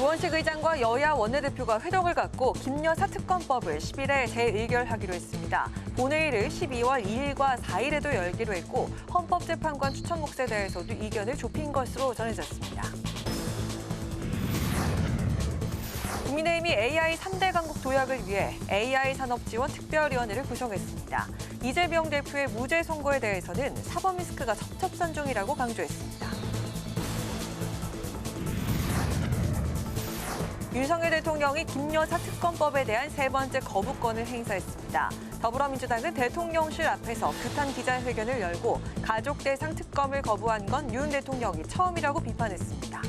우원식 의장과 여야 원내대표가 회동을 갖고 김여사 특검법을 10일에 재의결하기로 했습니다. 본회의를 12월 2일과 4일에도 열기로 했고 헌법재판관 추천 몫에 대해서도 이견을 좁힌 것으로 전해졌습니다. 국민의힘이 AI 3대 강국 도약을 위해 AI 산업지원 특별위원회를 구성했습니다. 이재명 대표의 무죄 선고에 대해서는 사법 리스크가 첩첩산중이라고 강조했습니다. 윤석열 대통령이 김여사 특검법에 대한 세 번째 거부권을 행사했습니다. 더불어민주당은 대통령실 앞에서 규탄 기자회견을 열고 가족 대상 특검을 거부한 건 윤 대통령이 처음이라고 비판했습니다.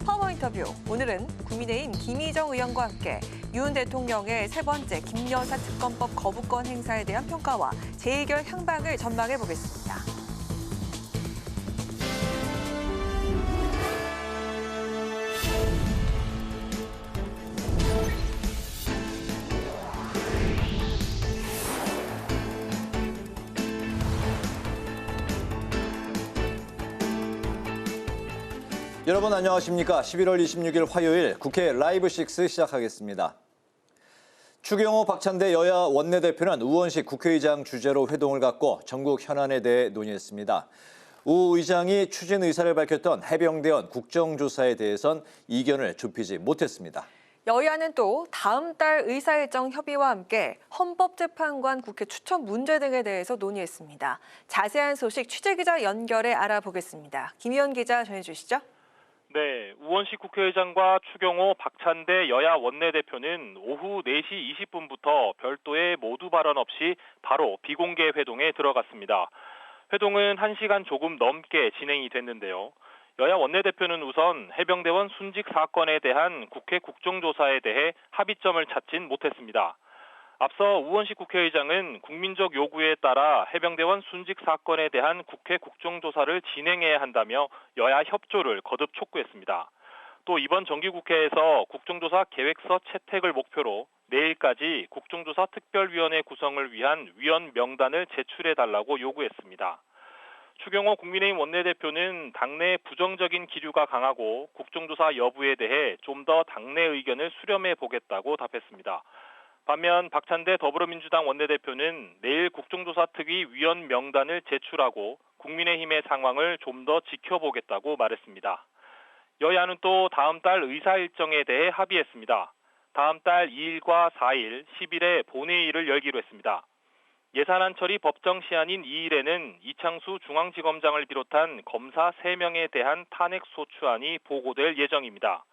파워 인터뷰. 오늘은 국민의힘 김희정 의원과 함께 윤 대통령의 세 번째 김여사 특검법 거부권 행사에 대한 평가와 재의결 향방을 전망해 보겠습니다. 여러분 안녕하십니까? 11월 26일 화요일 국회 라이브 6 시작하겠습니다. 추경호 박찬대 여야 원내대표는 우원식 국회의장 주재로 회동을 갖고 전국 현안에 대해 논의했습니다. 우 의장이 추진 의사를 밝혔던 해병대원 국정조사에 대해선 이견을 좁히지 못했습니다. 여야는 또 다음 달 의사일정 협의와 함께 헌법재판관 국회 추천 문제 등에 대해서 논의했습니다. 자세한 소식 취재기자 연결해 알아보겠습니다. 김희연 기자 전해주시죠. 네, 우원식 국회의장과 추경호, 박찬대 여야 원내대표는 오후 4시 20분부터 별도의 모두 발언 없이 바로 비공개 회동에 들어갔습니다. 회동은 1시간 조금 넘게 진행이 됐는데요. 여야 원내대표는 우선 해병대원 순직 사건에 대한 국회 국정조사에 대해 합의점을 찾진 못했습니다. 앞서 우원식 국회의장은 국민적 요구에 따라 해병대원 순직 사건에 대한 국회 국정조사를 진행해야 한다며 여야 협조를 거듭 촉구했습니다. 또 이번 정기국회에서 국정조사 계획서 채택을 목표로 내일까지 국정조사 특별위원회 구성을 위한 위원 명단을 제출해달라고 요구했습니다. 추경호 국민의힘 원내대표는 당내 부정적인 기류가 강하고 국정조사 여부에 대해 좀 더 당내 의견을 수렴해 보겠다고 답했습니다. 반면 박찬대 더불어민주당 원내대표는 내일 국정조사 특위 위원 명단을 제출하고 국민의힘의 상황을 좀 더 지켜보겠다고 말했습니다. 여야는 또 다음 달 의사 일정에 대해 합의했습니다. 다음 달 2일과 4일, 10일에 본회의를 열기로 했습니다. 예산안 처리 법정 시한인 2일에는 이창수 중앙지검장을 비롯한 검사 3명에 대한 탄핵 소추안이 보고될 예정입니다.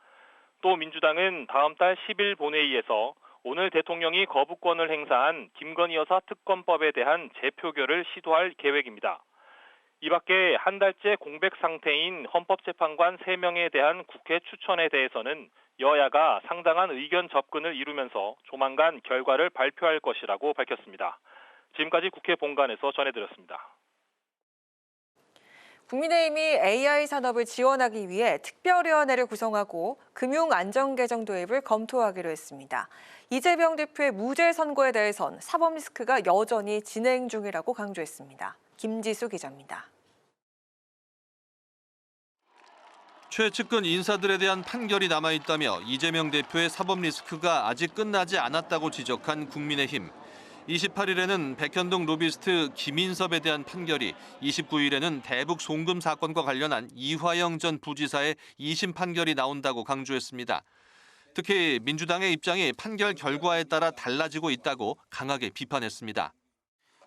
또 민주당은 다음 달 10일 본회의에서 오늘 대통령이 거부권을 행사한 김건희 여사 특검법에 대한 재표결을 시도할 계획입니다. 이 밖에 한 달째 공백 상태인 헌법재판관 3명에 대한 국회 추천에 대해서는 여야가 상당한 의견 접근을 이루면서 조만간 결과를 발표할 것이라고 밝혔습니다. 지금까지 국회 본관에서 전해드렸습니다. 국민의힘이 AI 산업을 지원하기 위해 특별위원회를 구성하고 금융안전개정 도입을 검토하기로 했습니다. 이재명 대표의 무죄 선고에 대해선 사법 리스크가 여전히 진행 중이라고 강조했습니다. 김지수 기자입니다. 최측근 인사들에 대한 판결이 남아있다며 이재명 대표의 사법 리스크가 아직 끝나지 않았다고 지적한 국민의힘. 28일에는 백현동 로비스트 김인섭에 대한 판결이, 29일에는 대북 송금 사건과 관련한 이화영 전 부지사의 2심 판결이 나온다고 강조했습니다. 특히 민주당의 입장이 판결 결과에 따라 달라지고 있다고 강하게 비판했습니다.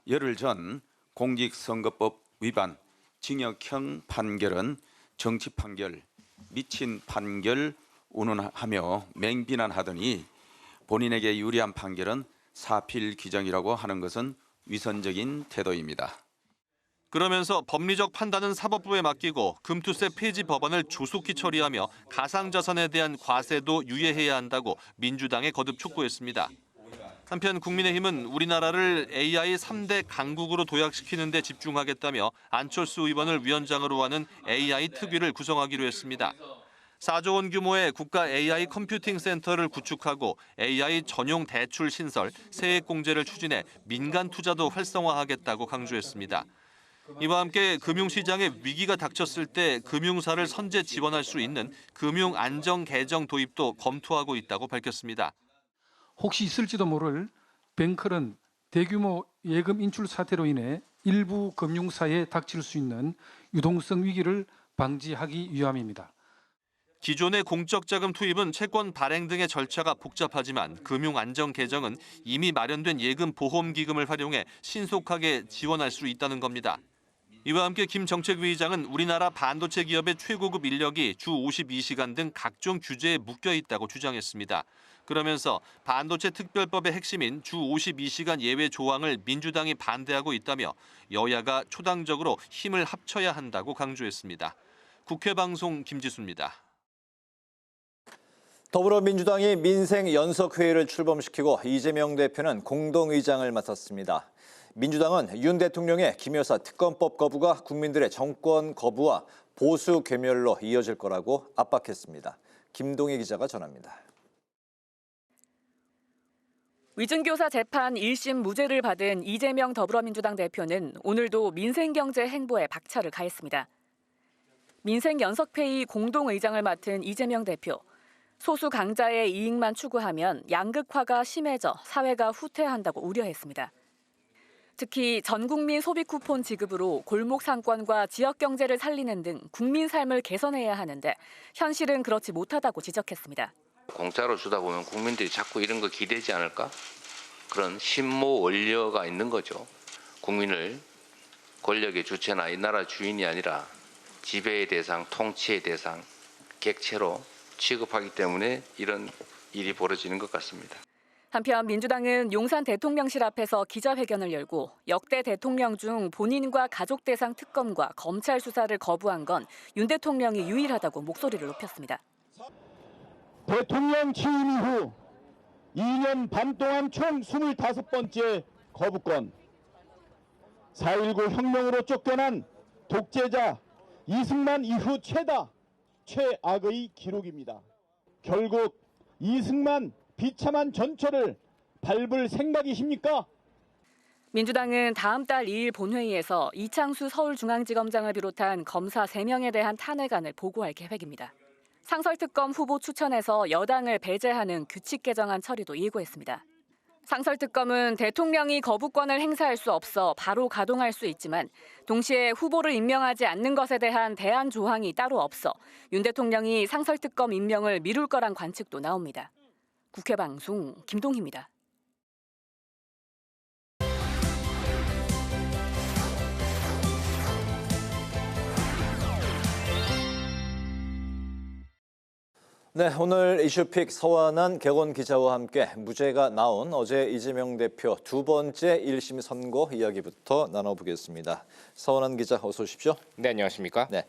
열흘 전 공직선거법 위반, 징역형 판결은 정치 판결, 미친 판결 운운하며 맹비난하더니 본인에게 유리한 판결은 사필 규정이라고 하는 것은 위선적인 태도입니다. 그러면서 법리적 판단은 사법부에 맡기고 금투세 폐지 법안을 조속히 처리하며 가상자산에 대한 과세도 유예해야 한다고 민주당에 거듭 촉구했습니다. 한편 국민의힘은 우리나라를 AI 3대 강국으로 도약시키는 데 집중하겠다며 안철수 의원을 위원장으로 하는 AI 특위를 구성하기로 했습니다. 4조 원 규모의 국가 AI 컴퓨팅 센터를 구축하고 AI 전용 대출 신설, 세액 공제를 추진해 민간 투자도 활성화하겠다고 강조했습니다. 이와 함께 금융시장에 위기가 닥쳤을 때 금융사를 선제 지원할 수 있는 금융안정개정 도입도 검토하고 있다고 밝혔습니다. 혹시 있을지도 모를 뱅크런 대규모 예금 인출 사태로 인해 일부 금융사에 닥칠 수 있는 유동성 위기를 방지하기 위함입니다. 기존의 공적 자금 투입은 채권 발행 등의 절차가 복잡하지만 금융안정개정은 이미 마련된 예금 보험 기금을 활용해 신속하게 지원할 수 있다는 겁니다. 이와 함께 김 정책위의장은 우리나라 반도체 기업의 최고급 인력이 주 52시간 등 각종 규제에 묶여 있다고 주장했습니다. 그러면서 반도체 특별법의 핵심인 주 52시간 예외 조항을 민주당이 반대하고 있다며 여야가 초당적으로 힘을 합쳐야 한다고 강조했습니다. 국회 방송 김지수입니다. 더불어민주당이 민생연석회의를 출범시키고 이재명 대표는 공동의장을 맡았습니다. 민주당은 윤 대통령의 김 여사 특검법 거부가 국민들의 정권 거부와 보수 괴멸로 이어질 거라고 압박했습니다. 김동희 기자가 전합니다. 위증교사 재판 1심 무죄를 받은 이재명 더불어민주당 대표는 오늘도 민생경제 행보에 박차를 가했습니다. 민생연석회의 공동의장을 맡은 이재명 대표. 소수 강자의 이익만 추구하면 양극화가 심해져 사회가 후퇴한다고 우려했습니다. 특히 전국민 소비 쿠폰 지급으로 골목 상권과 지역 경제를 살리는 등 국민 삶을 개선해야 하는데 현실은 그렇지 못하다고 지적했습니다. 공짜로 주다 보면 국민들이 자꾸 이런 거 기대지 않을까? 그런 심모 원려가 있는 거죠. 국민을 권력의 주체나 이 나라 주인이 아니라 지배의 대상, 통치의 대상, 객체로 취급하기 때문에 이런 일이 벌어지는 것 같습니다. 한편 민주당은 용산 대통령실 앞에서 기자회견을 열고 역대 대통령 중 본인과 가족 대상 특검과 검찰 수사를 거부한 건 윤 대통령이 유일하다고 목소리를 높였습니다. 대통령 취임 이후 2년 반 동안 총 25번째 거부권, 4.19 혁명으로 쫓겨난 독재자 이승만 이후 최악의 기록입니다. 결국 이승만 비참한 전철을 밟을 생각이십니까? 민주당은 다음 달 2일 본회의에서 이창수 서울중앙지검장을 비롯한 검사 3명에 대한 탄핵안을 보고할 계획입니다. 상설특검 후보 추천에서 여당을 배제하는 규칙 개정안 처리도 예고했습니다. 상설특검은 대통령이 거부권을 행사할 수 없어 바로 가동할 수 있지만 동시에 후보를 임명하지 않는 것에 대한 대안 조항이 따로 없어 윤 대통령이 상설특검 임명을 미룰 거란 관측도 나옵니다. 국회 방송 김동희입니다. 네, 오늘 이슈픽 서완한 객원 기자와 함께 무죄가 나온 어제 이재명 대표 두 번째 1심 선고 이야기부터 나눠보겠습니다. 서완한 기자 어서 오십시오. 네, 안녕하십니까? 네,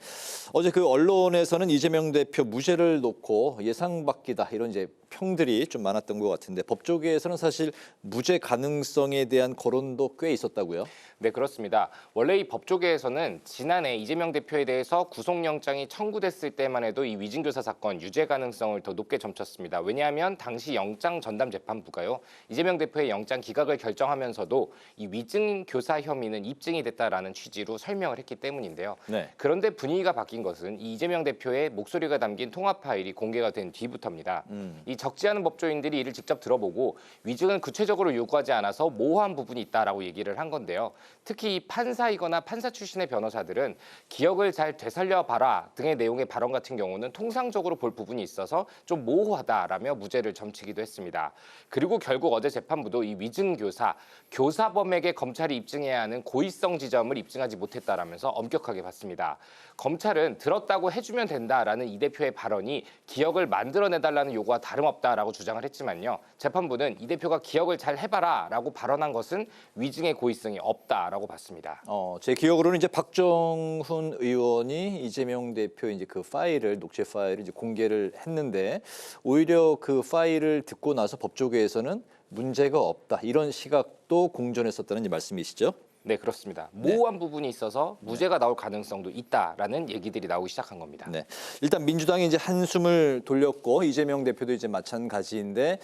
어제 그 언론에서는 이재명 대표 무죄를 놓고 예상 밖이다 이런 이제 평들이 좀 많았던 것 같은데 법조계에서는 사실 무죄 가능성에 대한 거론도 꽤 있었다고요? 네, 그렇습니다. 원래 이 법조계에서는 지난해 이재명 대표에 대해서 구속영장이 청구됐을 때만 해도 이 위증교사 사건 유죄 가능성을 더 높게 점쳤습니다. 왜냐하면 당시 영장 전담 재판부가요, 이재명 대표의 영장 기각을 결정하면서도 이 위증교사 혐의는 입증이 됐다라는 취지로 설명을 했기 때문인데요. 네. 그런데 분위기가 바뀐 것은 이 이재명 대표의 목소리가 담긴 통화 파일이 공개가 된 뒤부터입니다. 이 적지 않은 법조인들이 이를 직접 들어보고 위증은 구체적으로 요구하지 않아서 모호한 부분이 있다라고 얘기를 한 건데요. 특히 이 판사이거나 판사 출신의 변호사들은 기억을 잘 되살려봐라 등의 내용의 발언 같은 경우는 통상적으로 볼 부분이 있어서 좀 모호하다라며 무죄를 점치기도 했습니다. 그리고 결국 어제 재판부도 이 위증교사, 교사범에게 검찰이 입증해야 하는 고의성 지점을 입증하지 못했다라면서 엄격하게 봤습니다. 검찰은 들었다고 해주면 된다라는 이 대표의 발언이 기억을 만들어내달라는 요구와 다름없다라고 주장을 했지만요. 재판부는 이 대표가 기억을 잘 해봐라라고 발언한 것은 위증의 고의성이 없다라고 봤습니다. 제 기억으로는 이제 박정훈 의원이 이재명 대표의 이제 그 파일을 녹취 파일을 이제 공개를 했는데 오히려 그 파일을 듣고 나서 법조계에서는 문제가 없다 이런 시각도 공존했었다는 말씀이시죠? 네, 그렇습니다. 모호한 부분이 있어서 무죄가 나올 가능성도 있다라는 얘기들이 나오기 시작한 겁니다. 네. 일단 민주당이 이제 한숨을 돌렸고 이재명 대표도 이제 마찬가지인데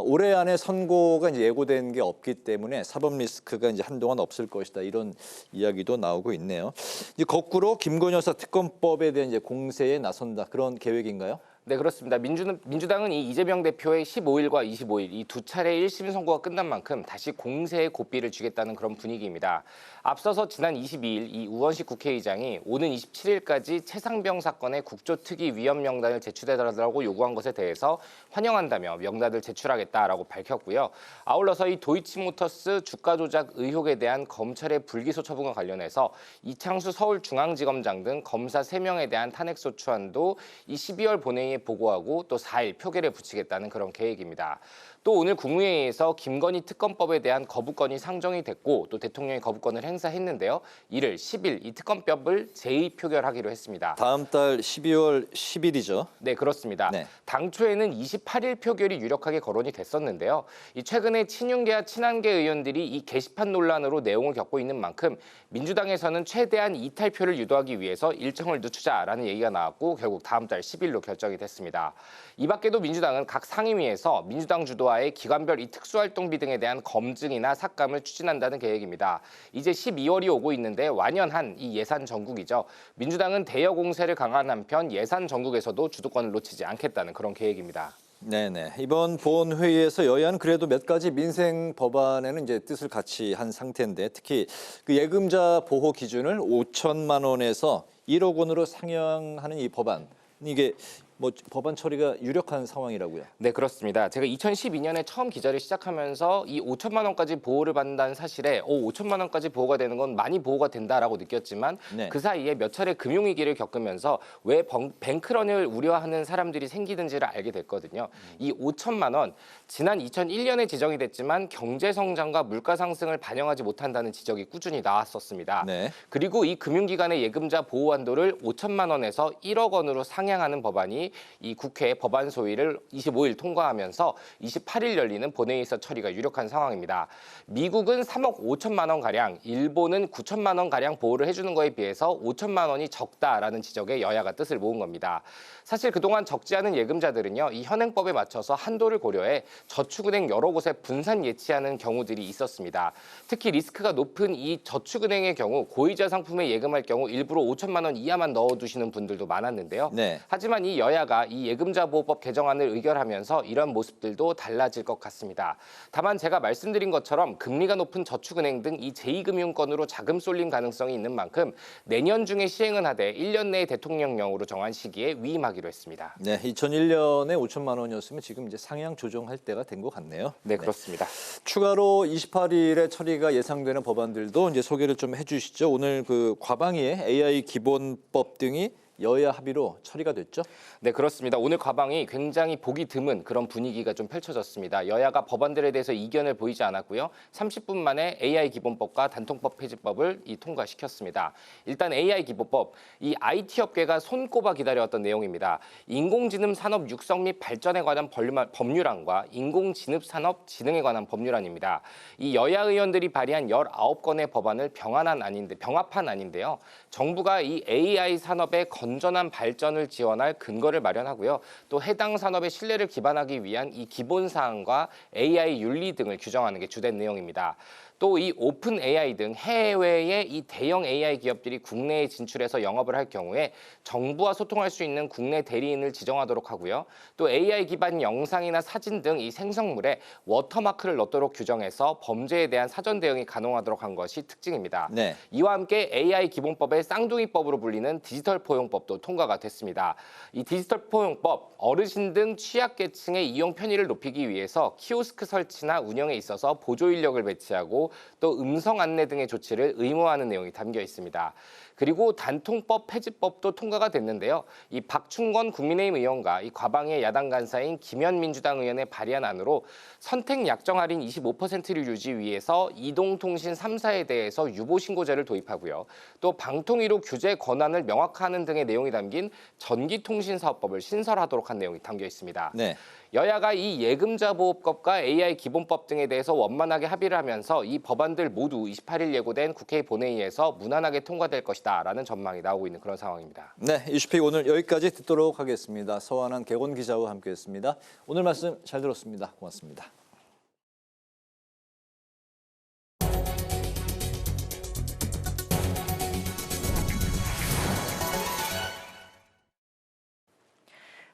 올해 안에 선고가 이제 예고된 게 없기 때문에 사법 리스크가 이제 한동안 없을 것이다 이런 이야기도 나오고 있네요. 이제 거꾸로 김건희 여사 특검법에 대한 이제 공세에 나선다 그런 계획인가요? 네, 그렇습니다. 민주당은 이 이재명 대표의 15일과 25일 이 두 차례 1심 선고가 끝난 만큼 다시 공세에 고삐를 주겠다는 그런 분위기입니다. 앞서서 지난 22일 이 우원식 국회의장이 오는 27일까지 최상병 사건의 국조특위 위원 명단을 제출해달라고 요구한 것에 대해서 환영한다며 명단을 제출하겠다라고 밝혔고요. 아울러서 이 도이치모터스 주가 조작 의혹에 대한 검찰의 불기소 처분과 관련해서 이창수 서울중앙지검장 등 검사 3명에 대한 탄핵소추안도 이 12월 본회의에 보고하고 또 4일 표결에 붙이겠다는 그런 계획입니다. 또 오늘 국무회의에서 김건희 특검법에 대한 거부권이 상정이 됐고 또 대통령이 거부권을 행사했는데요. 이를 10일 이 특검법을 제2표결하기로 했습니다. 다음 달 12월 10일이죠. 네, 그렇습니다. 네. 당초에는 28일 표결이 유력하게 거론이 됐었는데요. 이 최근에 친윤계와 친한계 의원들이 이 게시판 논란으로 내용을 겪고 있는 만큼 민주당에서는 최대한 이탈표를 유도하기 위해서 일정을 늦추자라는 얘기가 나왔고 결국 다음 달 10일로 결정이 됐습니다. 이 밖에도 민주당은 각 상임위에서 민주당 주도하에 기관별 이 특수활동비 등에 대한 검증이나 삭감을 추진한다는 계획입니다. 이제 12월이 오고 있는데 완연한 이 예산 정국이죠. 민주당은 대여 공세를 강화한 한편 예산 정국에서도 주도권을 놓치지 않겠다는 그런 계획입니다. 네네. 이번 본회의에서 여야는 그래도 몇 가지 민생 법안에는 이제 뜻을 같이 한 상태인데 특히 그 예금자 보호 기준을 5천만 원에서 1억 원으로 상향하는 이 법안 이게 뭐 법안 처리가 유력한 상황이라고요. 네, 그렇습니다. 제가 2012년에 처음 기자를 시작하면서 이 5천만 원까지 보호를 받는다는 사실에 5천만 원까지 보호가 되는 건 많이 보호가 된다라고 느꼈지만 네. 그 사이에 몇 차례 금융위기를 겪으면서 왜 뱅크런을 우려하는 사람들이 생기는지를 알게 됐거든요. 이 5천만 원, 지난 2001년에 지정이 됐지만 경제 성장과 물가 상승을 반영하지 못한다는 지적이 꾸준히 나왔었습니다. 네. 그리고 이 금융기관의 예금자 보호 한도를 5천만 원에서 1억 원으로 상향하는 법안이 이 국회 법안 소위를 25일 통과하면서 28일 열리는 본회의에서 처리가 유력한 상황입니다. 미국은 3억 5천만 원 가량, 일본은 9천만 원 가량 보호를 해주는 거에 비해서 5천만 원이 적다라는 지적에 여야가 뜻을 모은 겁니다. 사실 그동안 적지 않은 예금자들은요, 이 현행법에 맞춰서 한도를 고려해 저축은행 여러 곳에 분산 예치하는 경우들이 있었습니다. 특히 리스크가 높은 이 저축은행의 경우 고이자 상품에 예금할 경우 일부러 5천만 원 이하만 넣어두시는 분들도 많았는데요. 네. 하지만 이 여야가 이 예금자 보호법 개정안을 의결하면서 이런 모습들도 달라질 것 같습니다. 다만 제가 말씀드린 것처럼 금리가 높은 저축은행 등 이 제2금융권으로 자금 쏠림 가능성이 있는 만큼 내년 중에 시행은 하되 1년 내에 대통령령으로 정한 시기에 위임하기로 했습니다. 네, 2001년에 5천만 원이었으면 지금 이제 상향 조정할 때가 된 것 같네요. 네, 그렇습니다. 추가로 28일에 처리가 예상되는 법안들도 이제 소개를 좀 해주시죠. 오늘 그 과방위의 AI 기본법 등이 여야 합의로 처리가 됐죠? 네, 그렇습니다. 오늘 과방이 굉장히 보기 드문 그런 분위기가 좀 펼쳐졌습니다. 여야가 법안들에 대해서 이견을 보이지 않았고요. 30분 만에 AI 기본법과 단통법 폐지법을 통과시켰습니다. 일단 AI 기본법, 이 IT 업계가 손꼽아 기다려왔던 내용입니다. 인공지능 산업 육성 및 발전에 관한 법률안과 인공지능 산업 진흥에 관한 법률안입니다. 이 여야 의원들이 발의한 19건의 법안을 병합한 안인데요. 정부가 이 AI 산업의 건전한 발전을 지원할 근거를 마련하고요. 또 해당 산업의 신뢰를 기반하기 위한 이 기본 사항과 AI 윤리 등을 규정하는 게 주된 내용입니다. 또 이 오픈 AI 등 해외의 이 대형 AI 기업들이 국내에 진출해서 영업을 할 경우에 정부와 소통할 수 있는 국내 대리인을 지정하도록 하고요. 또 AI 기반 영상이나 사진 등 이 생성물에 워터마크를 넣도록 규정해서 범죄에 대한 사전 대응이 가능하도록 한 것이 특징입니다. 네. 이와 함께 AI 기본법의 쌍둥이법으로 불리는 디지털 포용법도 통과가 됐습니다. 이 디지털 포용법, 어르신 등 취약계층의 이용 편의를 높이기 위해서 키오스크 설치나 운영에 있어서 보조 인력을 배치하고 또 음성 안내 등의 조치를 의무화하는 내용이 담겨 있습니다. 그리고 단통법 폐지법도 통과가 됐는데요. 이 박충건 국민의힘 의원과 이 과방의 야당 간사인 김현 민주당 의원의 발의한 안으로 선택 약정 할인 25%를 유지 위해서 이동통신 3사에 대해서 유보신고제를 도입하고요. 또 방통위로 규제 권한을 명확화하는 등의 내용이 담긴 전기통신사업법을 신설하도록 한 내용이 담겨 있습니다. 네. 여야가 이 예금자 보호법과 AI 기본법 등에 대해서 원만하게 합의를 하면서 이 법안들 모두 28일 예고된 국회 본회의에서 무난하게 통과될 것이다라는 전망이 나오고 있는 그런 상황입니다. 네, 이슈픽 오늘 여기까지 듣도록 하겠습니다. 서완한 개건 기자와 함께했습니다. 오늘 말씀 잘 들었습니다. 고맙습니다.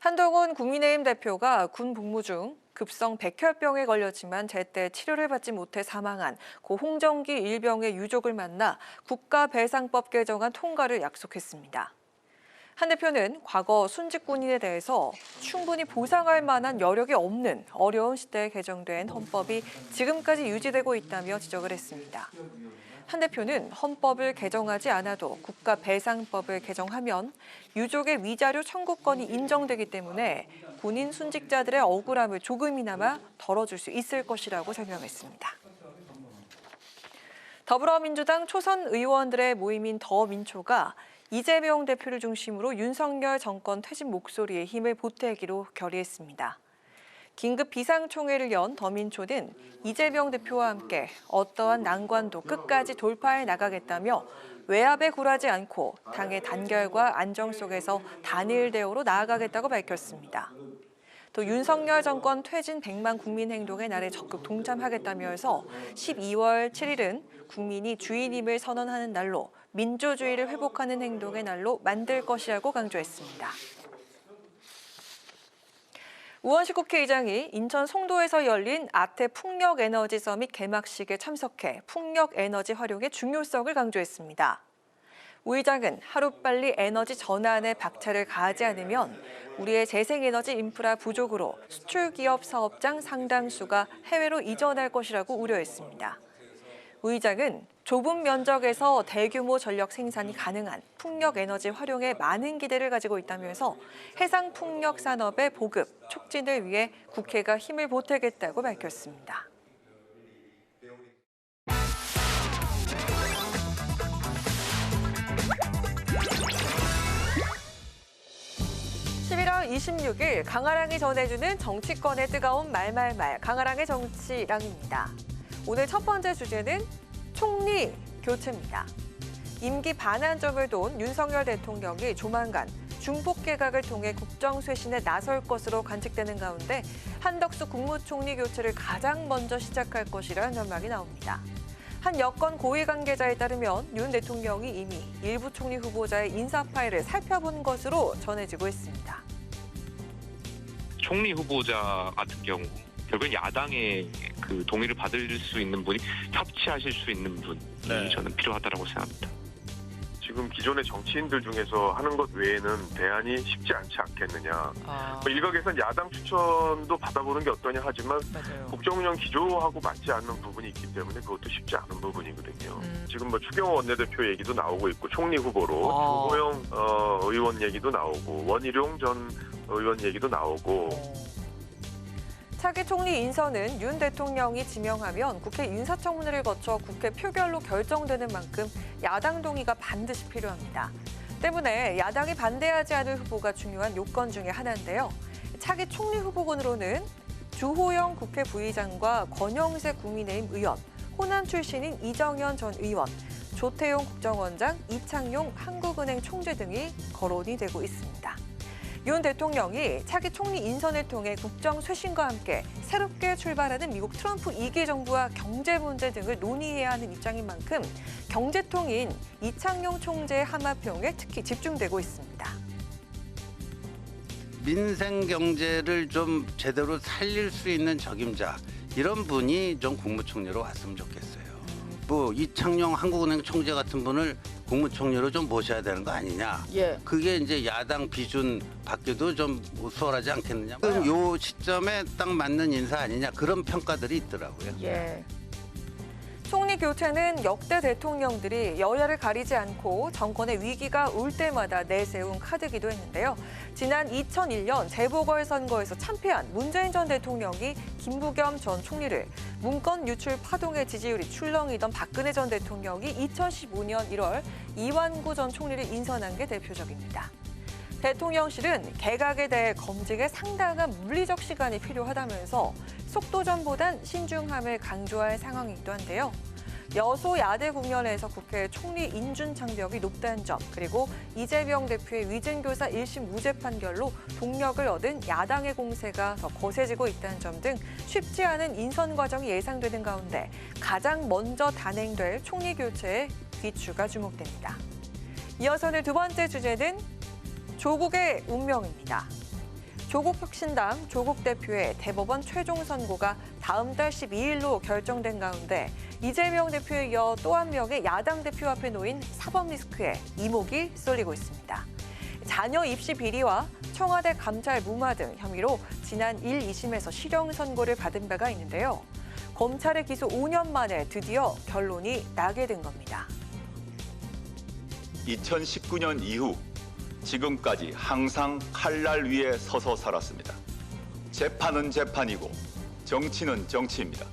한동훈 국민의힘 대표가 군 복무 중 급성 백혈병에 걸렸지만 제때 치료를 받지 못해 사망한 고 홍정기 일병의 유족을 만나 국가배상법 개정안 통과를 약속했습니다. 한 대표는 과거 순직 군인에 대해서 충분히 보상할 만한 여력이 없는 어려운 시대에 개정된 헌법이 지금까지 유지되고 있다며 지적을 했습니다. 한 대표는 헌법을 개정하지 않아도 국가배상법을 개정하면 유족의 위자료 청구권이 인정되기 때문에 군인 순직자들의 억울함을 조금이나마 덜어줄 수 있을 것이라고 설명했습니다. 더불어민주당 초선 의원들의 모임인 더민초가 이재명 대표를 중심으로 윤석열 정권 퇴진 목소리에 힘을 보태기로 결의했습니다. 긴급 비상총회를 연 더민초는 이재명 대표와 함께 어떠한 난관도 끝까지 돌파해 나가겠다며 외압에 굴하지 않고 당의 단결과 안정 속에서 단일 대우로 나아가겠다고 밝혔습니다. 또 윤석열 정권 퇴진 100만 국민 행동의 날에 적극 동참하겠다면서 12월 7일은 국민이 주인임을 선언하는 날로 민주주의를 회복하는 행동의 날로 만들 것이라고 강조했습니다. 우원식 국회의장이 인천 송도에서 열린 아태 풍력에너지 서밋 개막식에 참석해 풍력에너지 활용의 중요성을 강조했습니다. 우 의장은 하루빨리 에너지 전환에 박차를 가하지 않으면 우리의 재생에너지 인프라 부족으로 수출기업 사업장 상당수가 해외로 이전할 것이라고 우려했습니다. 우 의장은 좁은 면적에서 대규모 전력 생산이 가능한 풍력에너지 활용에 많은 기대를 가지고 있다면서 해상 풍력 산업의 보급, 촉진을 위해 국회가 힘을 보태겠다고 밝혔습니다. 11월 26일 강아랑이 전해주는 정치권의 뜨거운 말말말 강아랑의 정치랑입니다. 오늘 첫 번째 주제는 총리 교체입니다. 임기 반환점을 돈 윤석열 대통령이 조만간 중폭 개각을 통해 국정 쇄신에 나설 것으로 관측되는 가운데 한덕수 국무총리 교체를 가장 먼저 시작할 것이라는 전망이 나옵니다. 한 여권 고위 관계자에 따르면 윤 대통령이 이미 일부 총리 후보자의 인사 파일을 살펴본 것으로 전해지고 있습니다. 총리 후보자 같은 경우 결국은 야당의 그 동의를 받을 수 있는 분이 협치하실 수 있는 분이 저는 필요하다고 생각합니다. 지금 기존의 정치인들 중에서 하는 것 외에는 대안이 쉽지 않지 않겠느냐. 일각에서는 야당 추천도 받아보는 게 어떠냐 하지만 국정운영 기조하고 맞지 않는 부분이 있기 때문에 그것도 쉽지 않은 부분이거든요. 지금 뭐 추경호 원내대표 얘기도 나오고 있고 총리 후보로 주호영 의원 얘기도 나오고 원희룡 전 의원 얘기도 나오고. 차기 총리 인선은 윤 대통령이 지명하면 국회 인사청문회를 거쳐 국회 표결로 결정되는 만큼 야당 동의가 반드시 필요합니다. 때문에 야당이 반대하지 않을 후보가 중요한 요건 중에 하나인데요. 차기 총리 후보군으로는 주호영 국회 부의장과 권영세 국민의힘 의원, 호남 출신인 이정현 전 의원, 조태용 국정원장, 이창용 한국은행 총재 등이 거론이 되고 있습니다. 윤 대통령이 차기 총리 인선을 통해 국정 쇄신과 함께 새롭게 출발하는 미국 트럼프 2기 정부와 경제 문제 등을 논의해야 하는 입장인 만큼 경제통인 이창용 총재의 하마평에 특히 집중되고 있습니다. 민생 경제를 좀 제대로 살릴 수 있는 적임자 이런 분이 좀 국무총리로 왔으면 좋겠어요. 뭐 이창용 한국은행 총재 같은 분을 국무총리로 좀 모셔야 되는 거 아니냐. 그게 이제 야당 비준 받기도 좀 수월하지 않겠느냐. 그럼 요 시점에 딱 맞는 인사 아니냐 그런 평가들이 있더라고요. 총리 교체는 역대 대통령들이 여야를 가리지 않고 정권의 위기가 올 때마다 내세운 카드기도 했는데요. 지난 2001년 재보궐선거에서 참패한 문재인 전 대통령이 김부겸 전 총리를, 문건 유출 파동의 지지율이 출렁이던 박근혜 전 대통령이 2015년 1월 이완구 전 총리를 인선한 게 대표적입니다. 대통령실은 개각에 대해 검증에 상당한 물리적 시간이 필요하다면서 속도전보단 신중함을 강조할 상황이기도 한데요. 여소야대 국면에서 국회 총리 인준 장벽이 높다는 점, 그리고 이재명 대표의 위증교사 1심 무죄 판결로 동력을 얻은 야당의 공세가 더 거세지고 있다는 점 등 쉽지 않은 인선 과정이 예상되는 가운데 가장 먼저 단행될 총리 교체의 귀추가 주목됩니다. 이어서는 두 번째 주제는 조국의 운명입니다. 조국혁신당 조국 대표의 대법원 최종 선고가 다음 달 12일로 결정된 가운데 이재명 대표에 이어 또 한 명의 야당 대표 앞에 놓인 사법 리스크에 이목이 쏠리고 있습니다. 자녀 입시 비리와 청와대 감찰 무마 등 혐의로 지난 1, 2심에서 실형 선고를 받은 바가 있는데요. 검찰의 기소 5년 만에 드디어 결론이 나게 된 겁니다. 2019년 이후 지금까지 항상 칼날 위에 서서 살았습니다. 재판은 재판이고 정치는 정치입니다.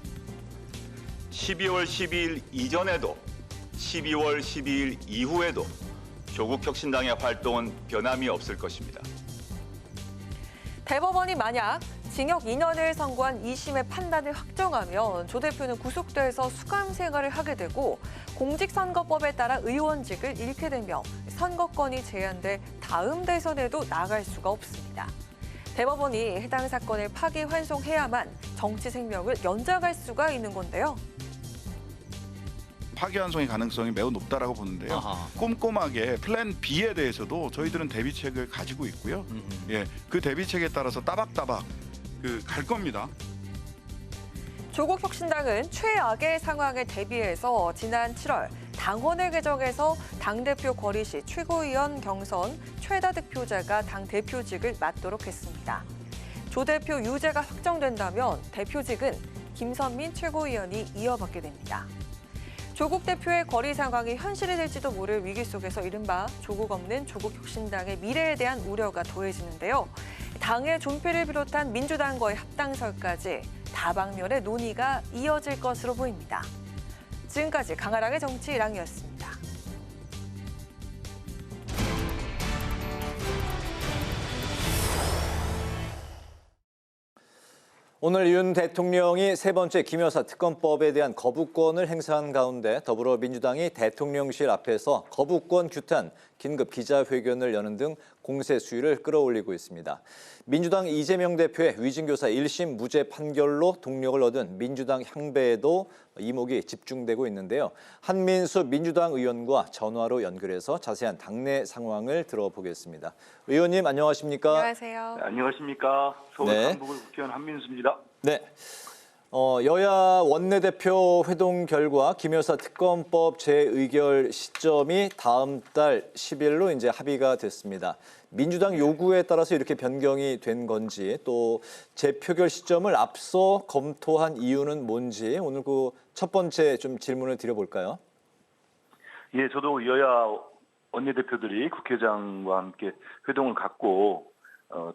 12월 12일 이전에도 12월 12일 이후에도 조국혁신당의 활동은 변함이 없을 것입니다. 대법원이 만약 징역 2년을 선고한 2심의 판단을 확정하면 조 대표는 구속돼서 수감 생활을 하게 되고 공직선거법에 따라 의원직을 잃게 되며 선거권이 제한돼 다음 대선에도 나갈 수가 없습니다. 대법원이 해당 사건을 파기환송해야만 정치 생명을 연장할 수가 있는 건데요. 파기환송의 가능성이 매우 높다라고 보는데요. 꼼꼼하게 플랜 B에 대해서도 저희들은 대비책을 가지고 있고요. 예, 그 대비책에 따라서 따박따박 갈 겁니다. 조국혁신당은 최악의 상황에 대비해서 지난 7월 당원을 개정해서 당대표 거리 시 최고위원 경선 최다 득표자가 당대표직을 맡도록 했습니다. 조 대표 유죄가 확정된다면 대표직은 김선민 최고위원이 이어받게 됩니다. 조국 대표의 거리 상황이 현실이 될지도 모를 위기 속에서 이른바 조국 없는 조국혁신당의 미래에 대한 우려가 더해지는데요. 당의 존폐를 비롯한 민주당과의 합당설까지 다방면의 논의가 이어질 것으로 보입니다. 지금까지 강아랑의 정치랑이었습니다. 오늘 윤 대통령이 세 번째 김 여사 특검법에 대한 거부권을 행사한 가운데 더불어민주당이 대통령실 앞에서 거부권 규탄 긴급 기자회견을 여는 등 공세 수위를 끌어올리고 있습니다. 민주당 이재명 대표의 위증교사 1심 무죄 판결로 동력을 얻은 민주당 향배에도 이목이 집중되고 있는데요. 한민수 민주당 의원과 전화로 연결해서 자세한 당내 상황을 들어보겠습니다. 의원님 안녕하십니까? 안녕하세요. 네, 안녕하십니까? 서울 강북을 국회의원 한민수입니다. 네. 여야 원내대표 회동 결과 김 여사 특검법 재의결 시점이 다음 달 10일로 이제 합의가 됐습니다. 민주당 요구에 따라서 이렇게 변경이 된 건지 또 재표결 시점을 앞서 검토한 이유는 뭔지 오늘 그 첫 번째 좀 질문을 드려볼까요? 예, 저도 여야 원내대표들이 국회의장과 함께 회동을 갖고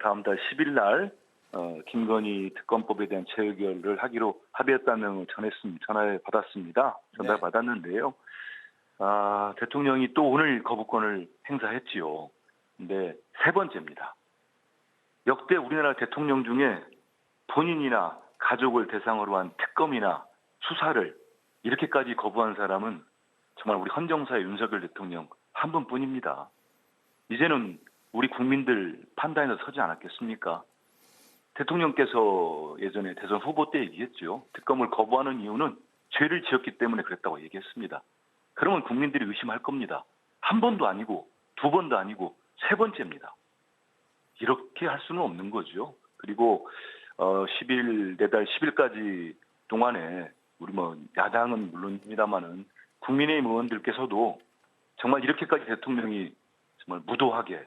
다음 달 10일 날 김건희 특검법에 대한 재의결을 하기로 합의했다는 전화를 받았습니다. 전달 받았는데요. 대통령이 또 오늘 거부권을 행사했지요. 근데 세 번째입니다. 역대 우리나라 대통령 중에 본인이나 가족을 대상으로 한 특검이나 수사를 이렇게까지 거부한 사람은 정말 우리 헌정사의 윤석열 대통령 한 분뿐입니다. 이제는 우리 국민들 판단에서 서지 않았겠습니까? 대통령께서 예전에 대선 후보 때 얘기했죠. 특검을 거부하는 이유는 죄를 지었기 때문에 그랬다고 얘기했습니다. 그러면 국민들이 의심할 겁니다. 한 번도 아니고 두 번도 아니고 세 번째입니다. 이렇게 할 수는 없는 거죠. 그리고 10일, 내달 10일까지 동안에 우리 야당은 물론입니다만은 국민의힘 의원들께서도 정말 이렇게까지 대통령이 정말 무도하게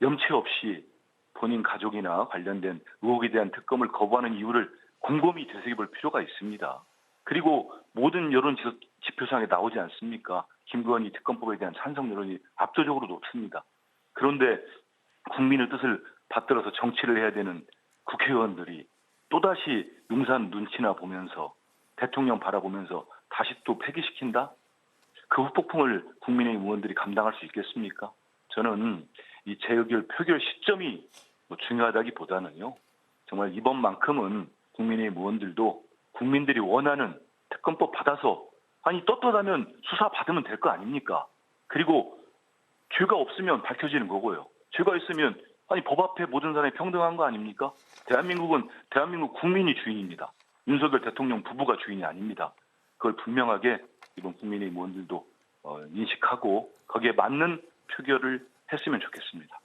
염치 없이 본인 가족이나 관련된 의혹에 대한 특검을 거부하는 이유를 곰곰이 되새겨볼 필요가 있습니다. 그리고 모든 여론 지표상에 나오지 않습니까? 김건희 특검법에 대한 찬성 여론이 압도적으로 높습니다. 그런데 국민의 뜻을 받들어서 정치를 해야 되는 국회의원들이 또다시 용산 눈치나 보면서 대통령 바라보면서 다시 또 폐기시킨다? 그 후폭풍을 국민의힘 의원들이 감당할 수 있겠습니까? 저는 이 재의결 표결 시점이 뭐 중요하다기보다는요. 정말 이번만큼은 국민의힘 의원들도 국민들이 원하는 특검법 받아서 아니 떳떳하면 수사 받으면 될 거 아닙니까? 그리고 죄가 없으면 밝혀지는 거고요. 죄가 있으면 아니 법 앞에 모든 사람이 평등한 거 아닙니까? 대한민국은 대한민국 국민이 주인입니다. 윤석열 대통령 부부가 주인이 아닙니다. 그걸 분명하게 이번 국민의힘 의원들도 인식하고 거기에 맞는 표결을 했으면 좋겠습니다.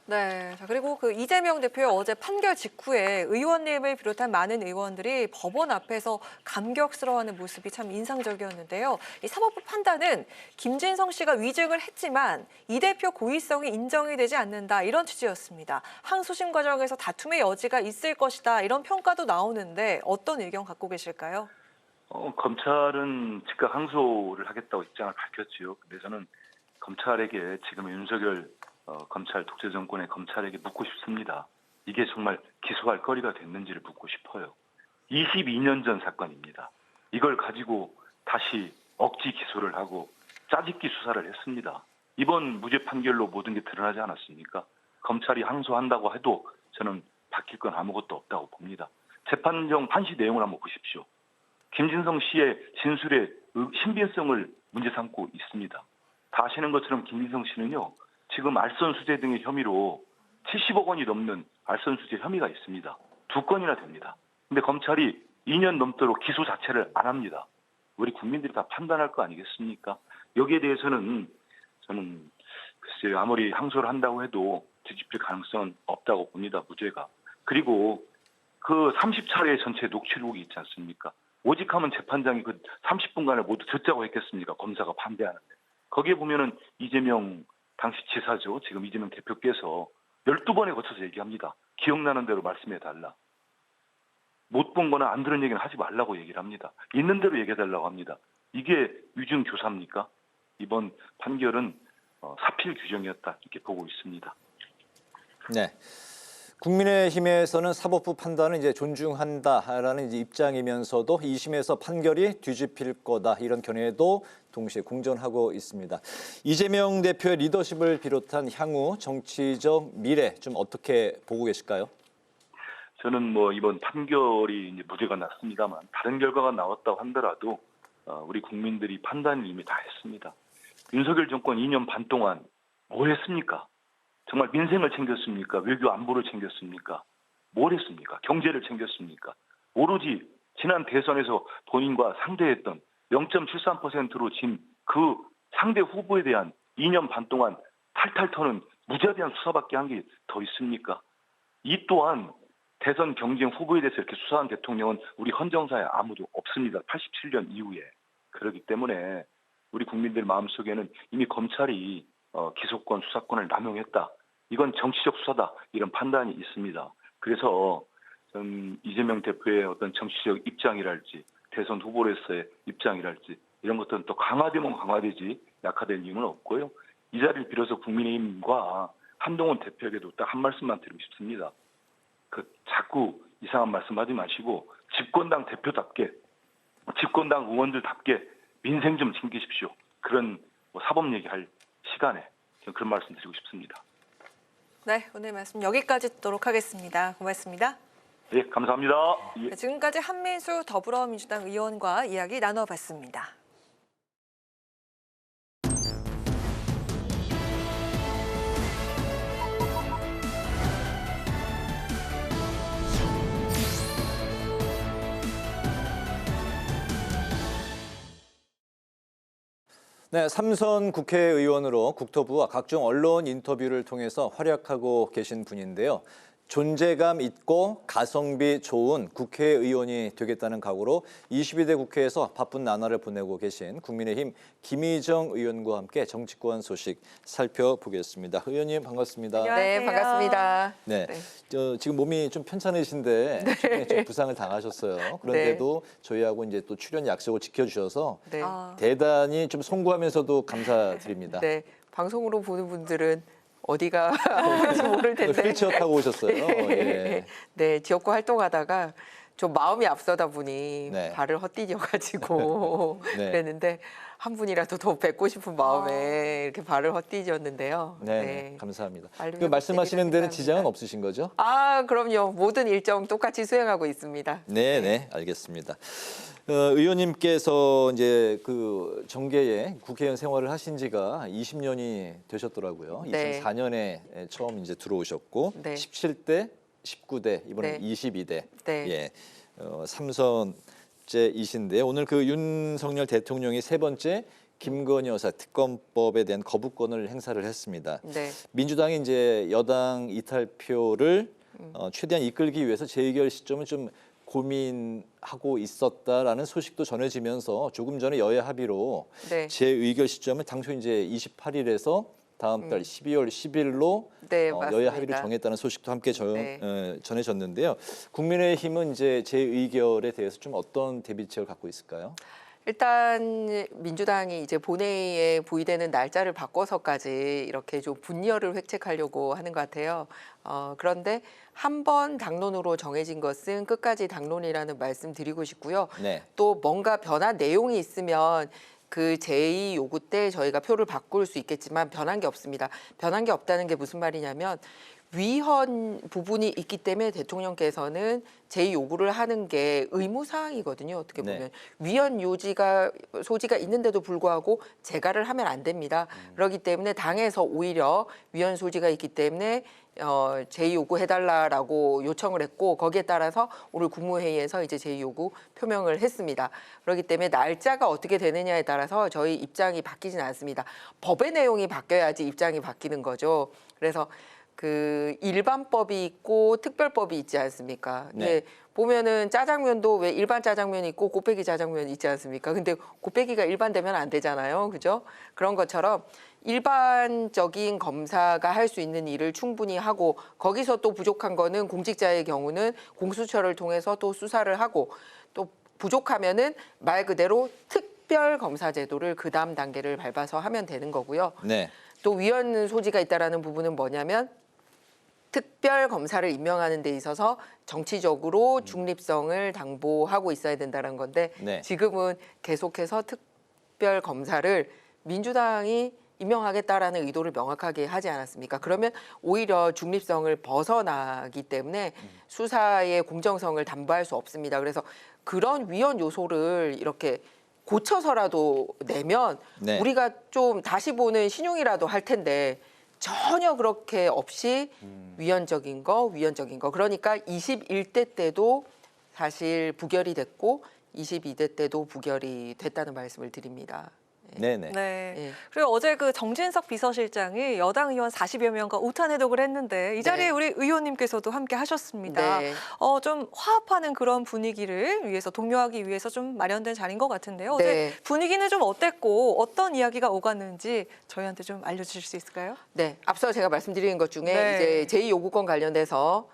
네. 자, 그리고 그 이재명 대표의 어제 판결 직후에 의원님을 비롯한 많은 의원들이 법원 앞에서 감격스러워하는 모습이 참 인상적이었는데요. 이 사법부 판단은 김진성 씨가 위증을 했지만 이 대표 고의성이 인정이 되지 않는다 이런 취지였습니다. 항소심 과정에서 다툼의 여지가 있을 것이다 이런 평가도 나오는데 어떤 의견 갖고 계실까요? 검찰은 즉각 항소를 하겠다고 입장을 밝혔지요. 근데 저는 검찰에게 지금 윤석열 검찰 독재 정권의 검찰에게 묻고 싶습니다. 이게 정말 기소할 거리가 됐는지를 묻고 싶어요. 22년 전 사건입니다. 이걸 가지고 다시 억지 기소를 하고 짜집기 수사를 했습니다. 이번 무죄 판결로 모든 게 드러나지 않았습니까? 검찰이 항소한다고 해도 저는 바뀔 건 아무것도 없다고 봅니다. 재판정 판시 내용을 한번 보십시오. 김진성 씨의 진술의 신빙성을 문제 삼고 있습니다. 다 아시는 것처럼 김진성 씨는요. 지금 알선수재 등의 혐의로 70억 원이 넘는 알선수재 혐의가 있습니다. 2건이나 됩니다. 근데 검찰이 2년 넘도록 기소 자체를 안 합니다. 우리 국민들이 다 판단할 거 아니겠습니까? 여기에 대해서는 저는 글쎄요. 아무리 항소를 한다고 해도 뒤집힐 가능성은 없다고 봅니다. 무죄가. 그리고 그 30차례의 전체 녹취록이 있지 않습니까? 오직 하면 재판장이 그 30분간을 모두 듣자고 했겠습니까? 검사가 반대하는데. 거기에 보면은 이재명 당시 지사죠. 지금 이재명 대표께서 12번에 거쳐서 얘기합니다. 기억나는 대로 말씀해달라. 못 본 거나 안 들은 얘기는 하지 말라고 얘기를 합니다. 있는 대로 얘기해달라고 합니다. 이게 위증교사입니까? 이번 판결은 사필 규정이었다 이렇게 보고 있습니다. 네. 국민의힘에서는 사법부 판단을 이제 존중한다라는 이제 입장이면서도 2심에서 판결이 뒤집힐 거다 이런 견해도 동시에 공존하고 있습니다. 이재명 대표의 리더십을 비롯한 향후 정치적 미래 좀 어떻게 보고 계실까요? 저는 뭐 이번 판결이 이제 무죄가 났습니다만 다른 결과가 나왔다고 하더라도 우리 국민들이 판단을 이미 다 했습니다. 윤석열 정권 2년 반 동안 뭐 했습니까? 정말 민생을 챙겼습니까? 외교 안보를 챙겼습니까? 뭘 했습니까? 경제를 챙겼습니까? 오로지 지난 대선에서 본인과 상대했던 0.73%로 진 그 상대 후보에 대한 2년 반 동안 탈탈 터는 무죄에 대한 수사밖에 한 게 더 있습니까? 이 또한 대선 경쟁 후보에 대해서 이렇게 수사한 대통령은 우리 헌정사에 아무도 없습니다. 87년 이후에. 그렇기 때문에 우리 국민들 마음속에는 이미 검찰이 기소권, 수사권을 남용했다. 이건 정치적 수사다. 이런 판단이 있습니다. 그래서 전 이재명 대표의 어떤 정치적 입장이랄지 대선 후보로서의 입장이랄지 이런 것들은 또 강화되면 강화되지 약화된 이유는 없고요. 이 자리를 빌어서 국민의힘과 한동훈 대표에게도 딱 한 말씀만 드리고 싶습니다. 자꾸 이상한 말씀하지 마시고 집권당 대표답게 집권당 의원들답게 민생 좀 챙기십시오. 그런 사법 얘기할 시간에 저는 그런 말씀 드리고 싶습니다. 네, 오늘 말씀 여기까지 듣도록 하겠습니다. 고맙습니다. 네, 감사합니다. 예. 지금까지 한민수 더불어민주당 의원과 이야기 나눠봤습니다. 네, 3선 국회의원으로 국토부와 각종 언론 인터뷰를 통해서 활약하고 계신 분인데요. 존재감 있고 가성비 좋은 국회의원이 되겠다는 각오로 22대 국회에서 바쁜 나날을 보내고 계신 국민의힘 김희정 의원과 함께 정치권 소식 살펴보겠습니다. 의원님 반갑습니다. 네, 반갑습니다. 네, 지금 몸이 좀 편찮으신데 최근에 좀 부상을 당하셨어요. 그런데도 저희하고 이제 또 출연 약속을 지켜주셔서 대단히 좀 송구하면서도 감사드립니다. 네, 방송으로 보는 분들은 어디가 아픈지 모를 텐데. 휠체어 타고 오셨어요. 예. 네, 지역구 활동하다가 좀 마음이 앞서다 보니 네. 발을 헛디뎌가지고 네. 그랬는데 한 분이라도 더 뵙고 싶은 마음에 이렇게 발을 헛디뎠는데요. 네, 감사합니다. 말로 그 말씀하시는 데는 생각합니다. 지장은 없으신 거죠? 아, 그럼요. 모든 일정 똑같이 수행하고 있습니다. 네, 알겠습니다. 의원님께서 이제 그 정계에 국회의원 생활을 하신 지가 20년이 되셨더라고요. 네. 2004년에 처음 이제 들어오셨고 네. 17대, 19대, 이번에 네. 22대. 네. 예. 3선째이신데 오늘 그 윤석열 대통령이 세 번째 김건희 여사 특검법에 대한 거부권을 행사를 했습니다. 네. 민주당이 이제 여당 이탈표를 최대한 이끌기 위해서 재의결 시점을 좀 고민하고 있었다라는 소식도 전해지면서 조금 전에 여야 합의로 네. 재의결 시점을 당초 이제 28일에서 다음 달 12월 10일로 네, 여야 맞습니다. 합의를 정했다는 소식도 함께 네. 전해졌는데요. 국민의힘은 이제 재의결에 대해서 좀 어떤 대비책을 갖고 있을까요? 일단 민주당이 이제 본회의에 부의되는 날짜를 바꿔서까지 이렇게 좀 분열을 획책하려고 하는 것 같아요. 그런데 한 번 당론으로 정해진 것은 끝까지 당론이라는 말씀 드리고 싶고요. 네. 또 뭔가 변한 내용이 있으면 그 제의 요구 때 저희가 표를 바꿀 수 있겠지만 변한 게 없습니다. 변한 게 없다는 게 무슨 말이냐면 위헌 부분이 있기 때문에 대통령께서는 제의 요구를 하는 게 의무사항이거든요. 어떻게 보면 위헌 소지가 있는데도 불구하고 재가를 하면 안 됩니다. 그렇기 때문에 당에서 오히려 위헌 소지가 있기 때문에 제의 요구해달라라고 요청을 했고 거기에 따라서 오늘 국무회의에서 이제 제의 요구 표명을 했습니다. 그렇기 때문에 날짜가 어떻게 되느냐에 따라서 저희 입장이 바뀌진 않습니다. 법의 내용이 바뀌어야지 입장이 바뀌는 거죠. 그래서 그 일반법이 있고 특별법이 있지 않습니까? 네. 예, 보면은 짜장면도 왜 일반 짜장면이 있고 곱빼기 짜장면이 있지 않습니까? 근데 곱빼기가 일반되면 안 되잖아요. 그죠? 그런 것처럼 일반적인 검사가 할 수 있는 일을 충분히 하고 거기서 또 부족한 거는 공직자의 경우는 공수처를 통해서 또 수사를 하고 또 부족하면은 말 그대로 특별 검사 제도를 그 다음 단계를 밟아서 하면 되는 거고요. 네. 또 위헌 소지가 있다라는 부분은 뭐냐면 특별 검사를 임명하는 데 있어서 정치적으로 중립성을 당보하고 있어야 된다는 건데 네. 지금은 계속해서 특별 검사를 민주당이 임명하겠다라는 의도를 명확하게 하지 않았습니까? 그러면 오히려 중립성을 벗어나기 때문에 수사의 공정성을 담보할 수 없습니다. 그래서 그런 위헌 요소를 이렇게 고쳐서라도 내면 네. 우리가 좀 다시 보는 신용이라도 할 텐데 전혀 그렇게 없이 위헌적인 거 그러니까 21대 때도 사실 부결이 됐고 22대 때도 부결이 됐다는 말씀을 드립니다. 네네. 네. 예. 그리고 어제 그 정진석 비서실장이 여당 의원 40여 명과 오찬 회동을 했는데 이 자리에 네. 우리 의원님께서도 함께 하셨습니다. 네. 좀 화합하는 그런 분위기를 위해서 독려하기 위해서 좀 마련된 자리인 것 같은데요. 어제 네. 분위기는 좀 어땠고 어떤 이야기가 오갔는지 저희한테 좀 알려주실 수 있을까요? 네, 앞서 제가 말씀드린 것 중에 네. 이제 제2요구권 관련돼서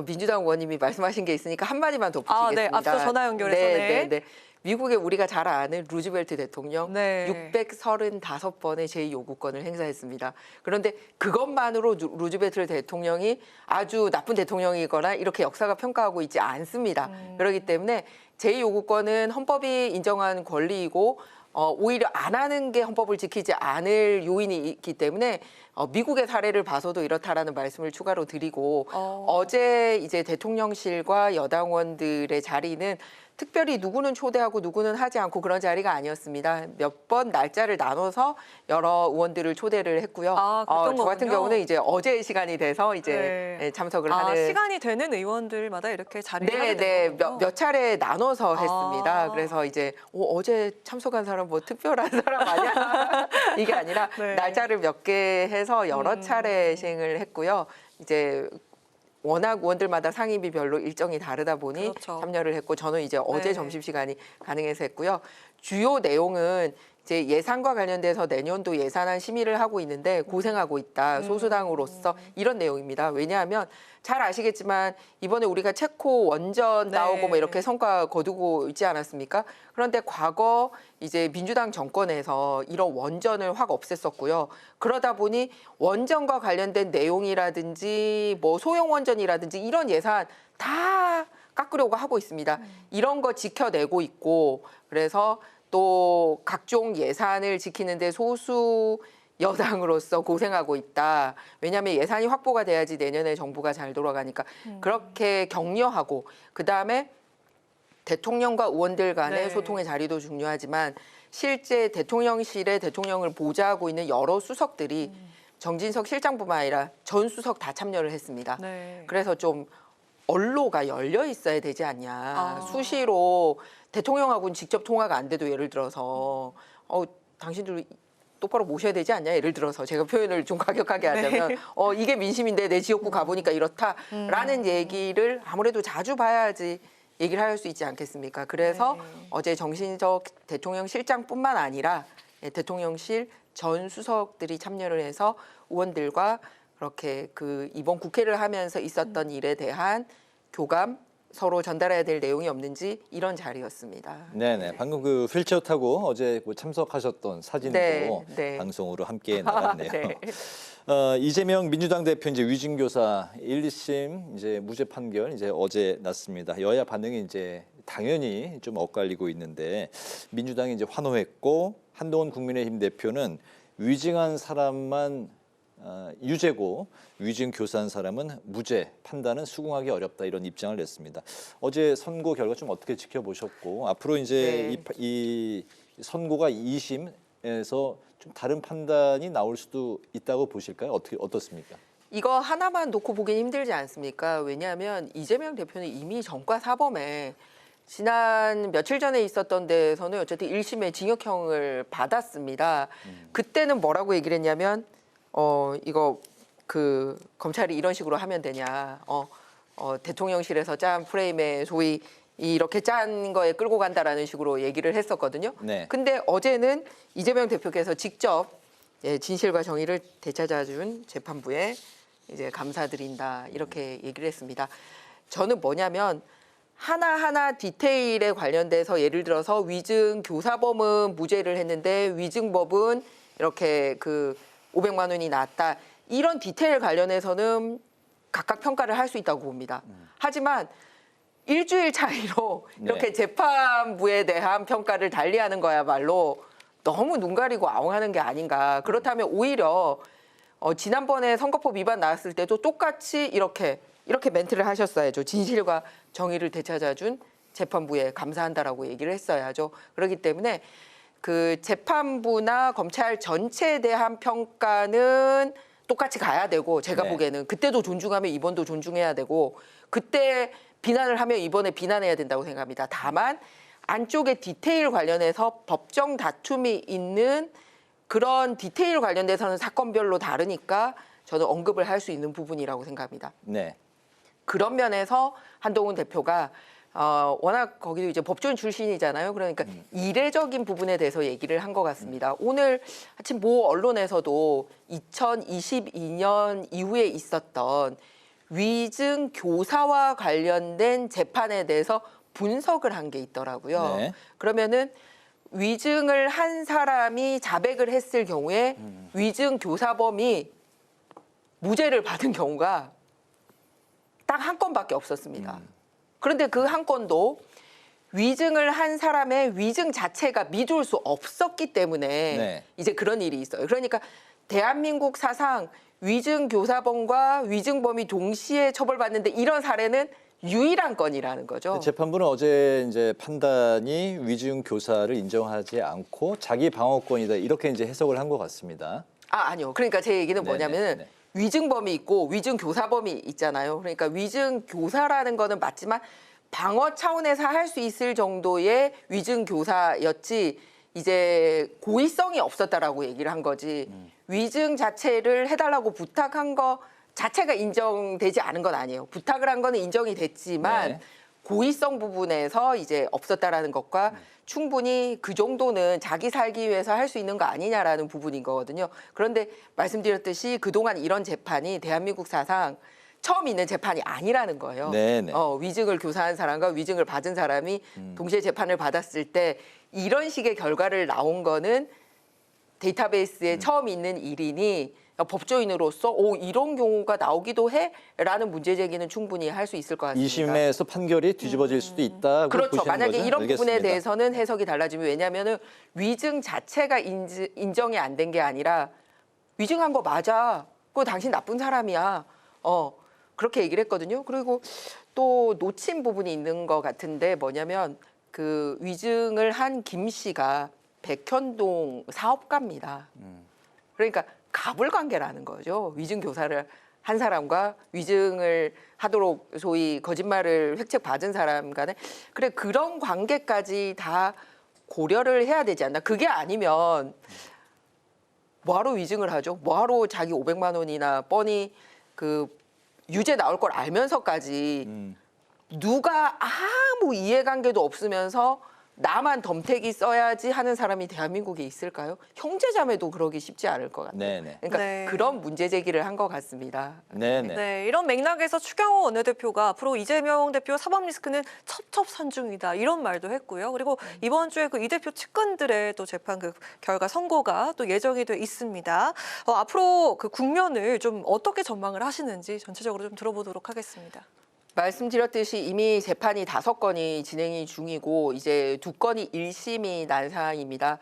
민주당 의원님이 말씀하신 게 있으니까 한마디만 덧붙이겠습니다. 네, 앞서 전화 연결해서. 네. 미국의 우리가 잘 아는 루즈벨트 대통령 네. 635번의 제2요구권을 행사했습니다. 그런데 그것만으로 루즈벨트 대통령이 아주 나쁜 대통령이거나 이렇게 역사가 평가하고 있지 않습니다. 그렇기 때문에 제2요구권은 헌법이 인정한 권리이고 오히려 안 하는 게 헌법을 지키지 않을 요인이 있기 때문에 미국의 사례를 봐서도 이렇다라는 말씀을 추가로 드리고 어제 이제 대통령실과 여당원들의 자리는 특별히 누구는 초대하고 누구는 하지 않고 그런 자리가 아니었습니다. 몇 번 날짜를 나눠서 여러 의원들을 초대를 했고요. 그랬던 저 같은 거군요. 경우는 이제 어제 시간이 돼서 이제 참석을 하는 시간이 되는 의원들마다 이렇게 자리를 하게 네, 된 몇 차례 나눠서 했습니다. 그래서 이제 어제 참석한 사람 뭐 특별한 사람 아니야? 이게 아니라 네. 날짜를 몇 개 해서 여러 차례 시행을 했고요. 이제 워낙 의원들마다 상임위별로 일정이 다르다 보니 그렇죠. 참여를 했고 저는 이제 어제 네. 점심시간이 가능해서 했고요. 주요 내용은 이제 예산과 관련돼서 내년도 예산안 심의를 하고 있는데 고생하고 있다. 소수당으로서 이런 내용입니다. 왜냐하면 잘 아시겠지만 이번에 우리가 체코 원전 나오고 뭐 이렇게 성과 거두고 있지 않았습니까? 그런데 과거 이제 민주당 정권에서 이런 원전을 확 없앴었고요. 그러다 보니 원전과 관련된 내용이라든지 뭐 소형 원전이라든지 이런 예산 다 깎으려고 하고 있습니다. 이런 거 지켜내고 있고 그래서 또 각종 예산을 지키는데 소수 여당으로서 고생하고 있다. 왜냐하면 예산이 확보가 돼야지 내년에 정부가 잘 돌아가니까 그렇게 격려하고 그다음에 대통령과 의원들 간의 네. 소통의 자리도 중요하지만 실제 대통령실에 대통령을 보좌하고 있는 여러 수석들이 정진석 실장뿐만 아니라 전 수석 다 참여를 했습니다. 네. 그래서 좀 언로가 열려 있어야 되지 않냐. 수시로 대통령하고는 직접 통화가 안 돼도 예를 들어서 당신들 똑바로 모셔야 되지 않냐. 예를 들어서 제가 표현을 좀 과격하게 하자면 네. 이게 민심인데 내 지역구 가보니까 이렇다라는 얘기를 아무래도 자주 봐야지 얘기를 할 수 있지 않겠습니까? 그래서 어제 정진석 대통령 실장뿐만 아니라 대통령실 전 수석들이 참여를 해서 의원들과 그렇게 그 이번 국회를 하면서 있었던 일에 대한 교감 서로 전달해야 될 내용이 없는지 이런 자리였습니다. 네네. 방금 그 휠체어 타고 어제 뭐 참석하셨던 사진도 네. 방송으로 함께 나갔네요. 네. 이재명 민주당 대표 이제 위증교사 1, 2심 이제 무죄 판결 이제 어제 났습니다. 여야 반응이 이제 당연히 좀 엇갈리고 있는데 민주당이 이제 환호했고 한동훈 국민의힘 대표는 위증한 사람만 유죄고 위증 교사한 사람은 무죄 판단은 수긍하기 어렵다 이런 입장을 냈습니다. 어제 선고 결과 좀 어떻게 지켜보셨고 앞으로 이제 이 선고가 2심에서 좀 다른 판단이 나올 수도 있다고 보실까요? 어떻습니까? 이거 하나만 놓고 보긴 힘들지 않습니까? 왜냐하면 이재명 대표는 이미 전과 사범에 지난 며칠 전에 있었던 데에서는 어쨌든 1심에 징역형을 받았습니다. 그때는 뭐라고 얘기를 했냐면 이거 그 검찰이 이런 식으로 하면 되냐. 대통령실에서 짠 프레임에 소위 이렇게 짠 거에 끌고 간다라는 식으로 얘기를 했었거든요. 네. 근데 어제는 이재명 대표께서 직접 진실과 정의를 되찾아준 재판부에 이제 감사드린다 이렇게 얘기를 했습니다. 저는 뭐냐면 하나하나 디테일에 관련돼서 예를 들어서 위증 교사범은 무죄를 했는데 위증법은 이렇게 그 500만 원이 나왔다. 이런 디테일 관련해서는 각각 평가를 할 수 있다고 봅니다. 하지만 일주일 차이로 이렇게 재판부에 대한 평가를 달리하는 거야말로 너무 눈 가리고 아웅하는 게 아닌가. 그렇다면 오히려 지난번에 선거법 위반 나왔을 때도 똑같이 이렇게 멘트를 하셨어야죠. 진실과 정의를 되찾아준 재판부에 감사한다라고 얘기를 했어야죠. 그렇기 때문에 그 재판부나 검찰 전체에 대한 평가는 똑같이 가야 되고 제가 보기에는 그때도 존중하면 이번도 존중해야 되고 그때 비난을 하면 이번에 비난해야 된다고 생각합니다. 다만 안쪽의 디테일 관련해서 법정 다툼이 있는 그런 디테일 관련돼서는 사건별로 다르니까 저는 언급을 할 수 있는 부분이라고 생각합니다. 네. 그런 면에서 한동훈 대표가 워낙 거기도 이제 법조인 출신이잖아요. 그러니까 이례적인 부분에 대해서 얘기를 한 것 같습니다. 오늘 아침 모 언론에서도 2022년 이후에 있었던 위증 교사와 관련된 재판에 대해서 분석을 한 게 있더라고요. 네. 그러면은 위증을 한 사람이 자백을 했을 경우에 위증 교사범이 무죄를 받은 경우가 딱 한 건밖에 없었습니다. 그런데 그 한 건도 위증을 한 사람의 위증 자체가 믿을 수 없었기 때문에 이제 그런 일이 있어요. 그러니까 대한민국 사상 위증 교사범과 위증범이 동시에 처벌받는데 이런 사례는 유일한 건이라는 거죠. 재판부는 어제 이제 판단이 위증 교사를 인정하지 않고 자기 방어권이다 이렇게 이제 해석을 한 것 같습니다. 아니요. 그러니까 제 얘기는 뭐냐면 위증범이 있고 위증 교사범이 있잖아요. 그러니까 위증 교사라는 거는 맞지만 방어 차원에서 할 수 있을 정도의 위증 교사였지 이제 고의성이 없었다라고 얘기를 한 거지 위증 자체를 해달라고 부탁한 거 자체가 인정되지 않은 건 아니에요. 부탁을 한 거는 인정이 됐지만 고의성 부분에서 이제 없었다라는 것과 충분히 그 정도는 자기 살기 위해서 할 수 있는 거 아니냐라는 부분인 거거든요. 그런데 말씀드렸듯이 그동안 이런 재판이 대한민국 사상 처음 있는 재판이 아니라는 거예요. 위증을 교사한 사람과 위증을 받은 사람이 동시에 재판을 받았을 때 이런 식의 결과를 나온 거는 데이터베이스에 처음 있는 일인이 법조인으로서 이런 경우가 나오기도 해라는 문제 제기는 충분히 할 수 있을 것 같습니다. 2심에서 판결이 뒤집어질 수도 있다고 그렇죠. 보시는 만약에 거죠? 이런 부분에 알겠습니다. 대해서는 해석이 달라지면 왜냐하면 위증 자체가 인정이 안 된 게 아니라 위증한 거 맞아. 그거 당신 나쁜 사람이야. 그렇게 얘기를 했거든요. 그리고 또 놓친 부분이 있는 것 같은데 뭐냐면 그 위증을 한 김 씨가 백현동 사업가입니다. 그러니까 갑을 관계라는 거죠. 위증 교사를 한 사람과 위증을 하도록 소위 거짓말을 획책 받은 사람 간에 그래 그런 관계까지 다 고려를 해야 되지 않나. 그게 아니면 뭐하러 위증을 하죠? 뭐하러 자기 500만 원이나 뻔히 그 유죄 나올 걸 알면서까지 누가 아무 이해관계도 없으면서 나만 덤태기 써야지 하는 사람이 대한민국에 있을까요? 형제자매도 그러기 쉽지 않을 것 같아요. 네네. 그러니까 네. 그런 문제 제기를 한 것 같습니다. 네네. 네, 이런 맥락에서 추경호 원내대표가 앞으로 이재명 대표 사법 리스크는 첩첩산중이다 이런 말도 했고요. 그리고 이번 주에 그 이 대표 측근들의 또 재판 그 결과 선고가 또 예정이 돼 있습니다. 앞으로 그 국면을 좀 어떻게 전망을 하시는지 전체적으로 좀 들어보도록 하겠습니다. 말씀드렸듯이 이미 재판이 5건이 진행이 중이고 이제 2건이 1심이 난 상황입니다.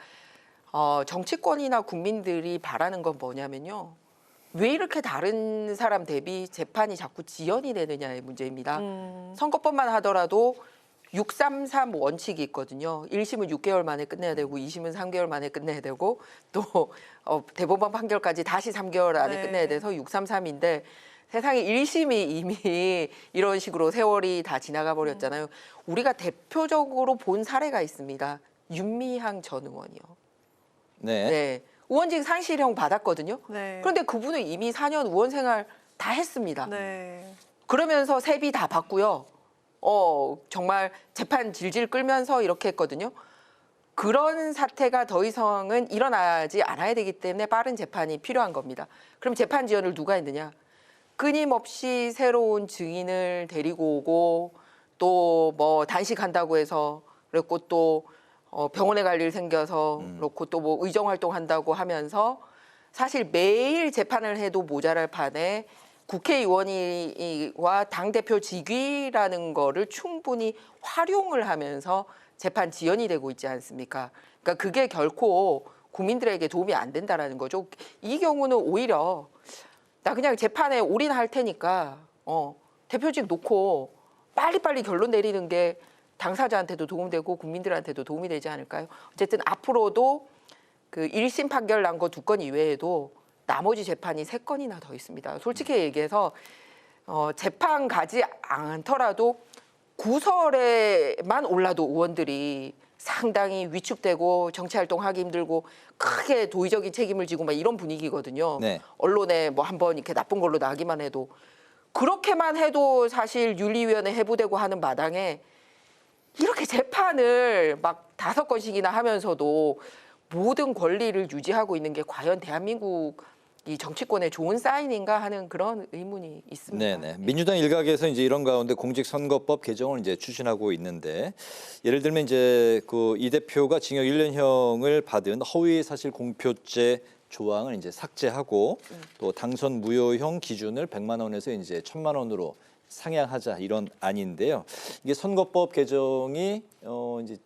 정치권이나 국민들이 바라는 건 뭐냐면요. 왜 이렇게 다른 사람 대비 재판이 자꾸 지연이 되느냐의 문제입니다. 선거법만 하더라도 633 원칙이 있거든요. 1심은 6개월 만에 끝내야 되고 2심은 3개월 만에 끝내야 되고 또 대법원 판결까지 다시 3개월 안에 끝내야 돼서 633인데 세상에 1심이 이미 이런 식으로 세월이 다 지나가 버렸잖아요. 우리가 대표적으로 본 사례가 있습니다. 윤미향 전 의원이요. 네. 의원직 상실형 받았거든요. 네. 그런데 그분은 이미 4년 의원 생활 다 했습니다. 네. 그러면서 세비 다 받고요. 정말 재판 질질 끌면서 이렇게 했거든요. 그런 사태가 더 이상은 일어나지 않아야 되기 때문에 빠른 재판이 필요한 겁니다. 그럼 재판 지연을 누가 했느냐? 끊임없이 새로운 증인을 데리고 오고 또 뭐 단식한다고 해서 그랬고 또 병원에 갈 일 생겨서 그렇고 또 뭐 의정 활동한다고 하면서 사실 매일 재판을 해도 모자랄 판에 국회의원과 당대표 직위라는 거를 충분히 활용을 하면서 재판 지연이 되고 있지 않습니까? 그러니까 그게 결코 국민들에게 도움이 안 된다라는 거죠. 이 경우는 오히려 나 그냥 재판에 올인할 테니까 대표직 놓고 빨리빨리 결론 내리는 게 당사자한테도 도움되고 국민들한테도 도움이 되지 않을까요? 어쨌든 앞으로도 그 1심 판결 난 거 2건 이외에도 나머지 재판이 3건이나 더 있습니다. 솔직히 얘기해서 재판 가지 않더라도 구설에만 올라도 의원들이 상당히 위축되고 정치활동하기 힘들고 크게 도의적인 책임을 지고 막 이런 분위기거든요. 네. 언론에 뭐 한번 이렇게 나쁜 걸로 나기만 해도 그렇게만 해도 사실 윤리위원회 해부되고 하는 마당에 이렇게 재판을 막 5건씩이나 하면서도 모든 권리를 유지하고 있는 게 과연 대한민국 이 정치권의 좋은 사인인가 하는 그런 의문이 있습니다. 네네. 민주당 일각에서 이제 이런 가운데 공직선거법 개정을 이제 추진하고 있는데 예를 들면 이제 그 이 대표가 징역 1년형을 받은 허위 사실 공표죄 조항을 이제 삭제하고 또 당선 무효형 기준을 100만 원에서 이제 1000만 원으로 상향하자 이런 안인데요. 이게 선거법 개정이 이제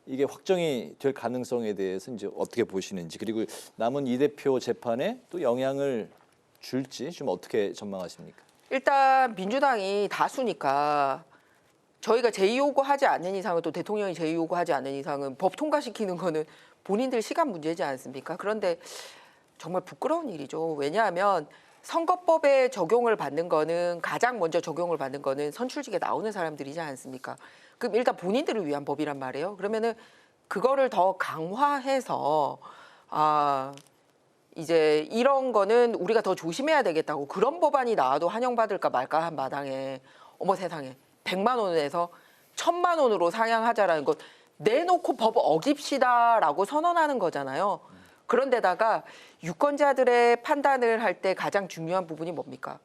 이게 확정이 될 가능성에 대해서 이제 어떻게 보시는지 그리고 남은 이 대표 재판에 또 영향을 줄지 좀 어떻게 전망하십니까? 일단 민주당이 다수니까 저희가 제의요구하지 않는 이상은 또 대통령이 제의요구하지 않는 이상은 법 통과시키는 거는 본인들 시간 문제지 않습니까? 그런데 정말 부끄러운 일이죠. 왜냐하면 선거법에 적용을 받는 거는 가장 먼저 적용을 받는 거는 선출직에 나오는 사람들이지 않습니까? 그럼 일단 본인들을 위한 법이란 말이에요. 그러면은 그거를 더 강화해서 이제 이런 거는 우리가 더 조심해야 되겠다고 그런 법안이 나와도 환영받을까 말까 한 마당에 어머 세상에 100만 원에서 1000만 원으로 상향하자라는 것 내놓고 법 어깁시다라고 선언하는 거잖아요. 그런데다가 유권자들의 판단을 할 때 가장 중요한 부분이 뭡니까?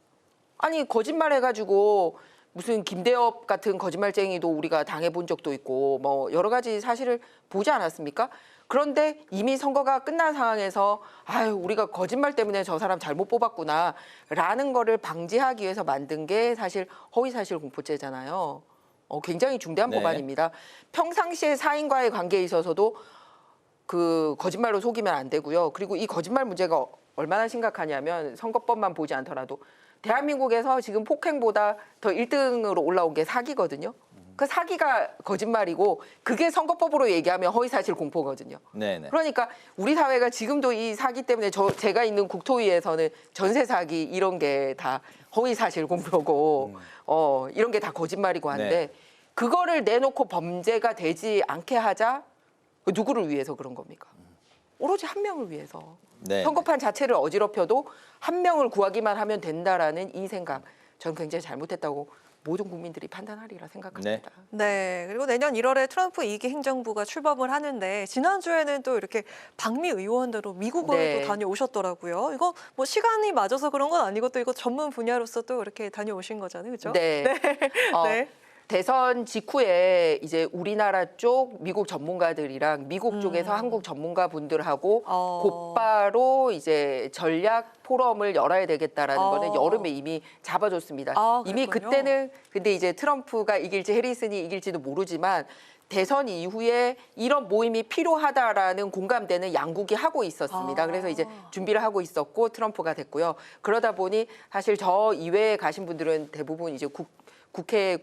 아니 거짓말 해가지고 무슨 김대엽 같은 거짓말쟁이도 우리가 당해본 적도 있고 뭐 여러 가지 사실을 보지 않았습니까? 그런데 이미 선거가 끝난 상황에서 아유 우리가 거짓말 때문에 저 사람 잘못 뽑았구나라는 거를 방지하기 위해서 만든 게 사실 허위사실 공포죄잖아요. 굉장히 중대한 네. 법안입니다. 평상시에 사인과의 관계에 있어서도 그 거짓말로 속이면 안 되고요. 그리고 이 거짓말 문제가 얼마나 심각하냐면 선거법만 보지 않더라도 대한민국에서 지금 폭행보다 더 1등으로 올라온 게 사기거든요. 그 사기가 거짓말이고 그게 선거법으로 얘기하면 허위사실 공포거든요. 네네. 그러니까 우리 사회가 지금도 이 사기 때문에 제가 있는 국토위에서는 전세 사기 이런 게 다 허위사실 공표고 이런 게 다 거짓말이고 한데 네. 그거를 내놓고 범죄가 되지 않게 하자 누구를 위해서 그런 겁니까? 오로지 한 명을 위해서. 네. 선거판 자체를 어지럽혀도 한 명을 구하기만 하면 된다라는 이 생각 저는 굉장히 잘못했다고 모든 국민들이 판단하리라 생각합니다. 네, 그리고 내년 1월에 트럼프 2기 행정부가 출범을 하는데 지난주에는 또 이렇게 방미 의원대로 미국을 네. 또 다녀오셨더라고요. 이거 뭐 시간이 맞아서 그런 건 아니고 또 이거 전문 분야로서 또 이렇게 다녀오신 거잖아요, 그렇죠? 네. 네. 대선 직후에 이제 우리나라 쪽 미국 전문가들이랑 미국 쪽에서 한국 전문가분들하고 곧바로 이제 전략 포럼을 열어야 되겠다라는 거는 여름에 이미 잡아줬습니다. 이미 그때는 근데 이제 트럼프가 이길지 해리슨이 이길지도 모르지만 대선 이후에 이런 모임이 필요하다라는 공감대는 양국이 하고 있었습니다. 그래서 이제 준비를 하고 있었고 트럼프가 됐고요. 그러다 보니 사실 저 이외에 가신 분들은 대부분 이제 국회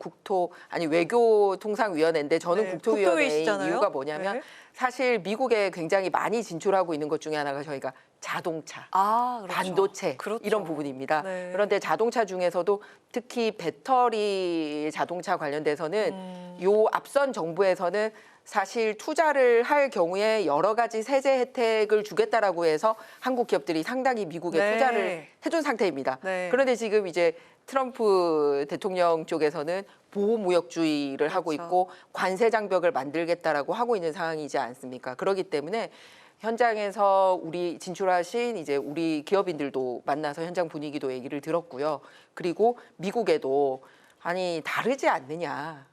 외교통상위원회인데 저는 네, 국토위원회인 국토위시잖아요. 이유가 뭐냐면 네. 사실 미국에 굉장히 많이 진출하고 있는 것 중에 하나가 저희가 자동차, 그렇죠. 반도체 이런 부분입니다. 네. 그런데 자동차 중에서도 특히 배터리 자동차 관련돼서는 요 앞선 정부에서는 사실 투자를 할 경우에 여러 가지 세제 혜택을 주겠다라고 해서 한국 기업들이 상당히 미국에 네. 투자를 해준 상태입니다. 네. 그런데 지금 이제 트럼프 대통령 쪽에서는 보호무역주의를 하고 있고 관세 장벽을 만들겠다라고 하고 있는 상황이지 않습니까? 그렇기 때문에 현장에서 우리 진출하신 이제 우리 기업인들도 만나서 현장 분위기도 얘기를 들었고요. 그리고 미국에도 아니 다르지 않느냐.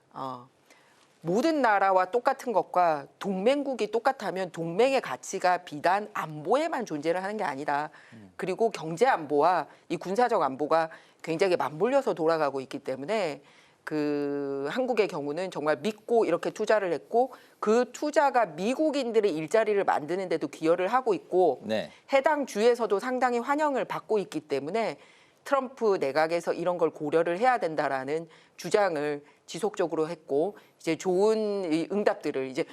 모든 나라와 똑같은 것과 동맹국이 똑같다면 동맹의 가치가 비단 안보에만 존재를 하는 게 아니다. 그리고 경제 안보와 이 군사적 안보가 굉장히 맞물려서 돌아가고 있기 때문에 그 한국의 경우는 정말 믿고 이렇게 투자를 했고 그 투자가 미국인들의 일자리를 만드는 데도 기여를 하고 있고 네. 해당 주에서도 상당히 환영을 받고 있기 때문에 트럼프 내각에서 이런 걸 고려를 해야 된다라는 주장을 지속적으로 했고 이제 좋은 이 응답들을 이제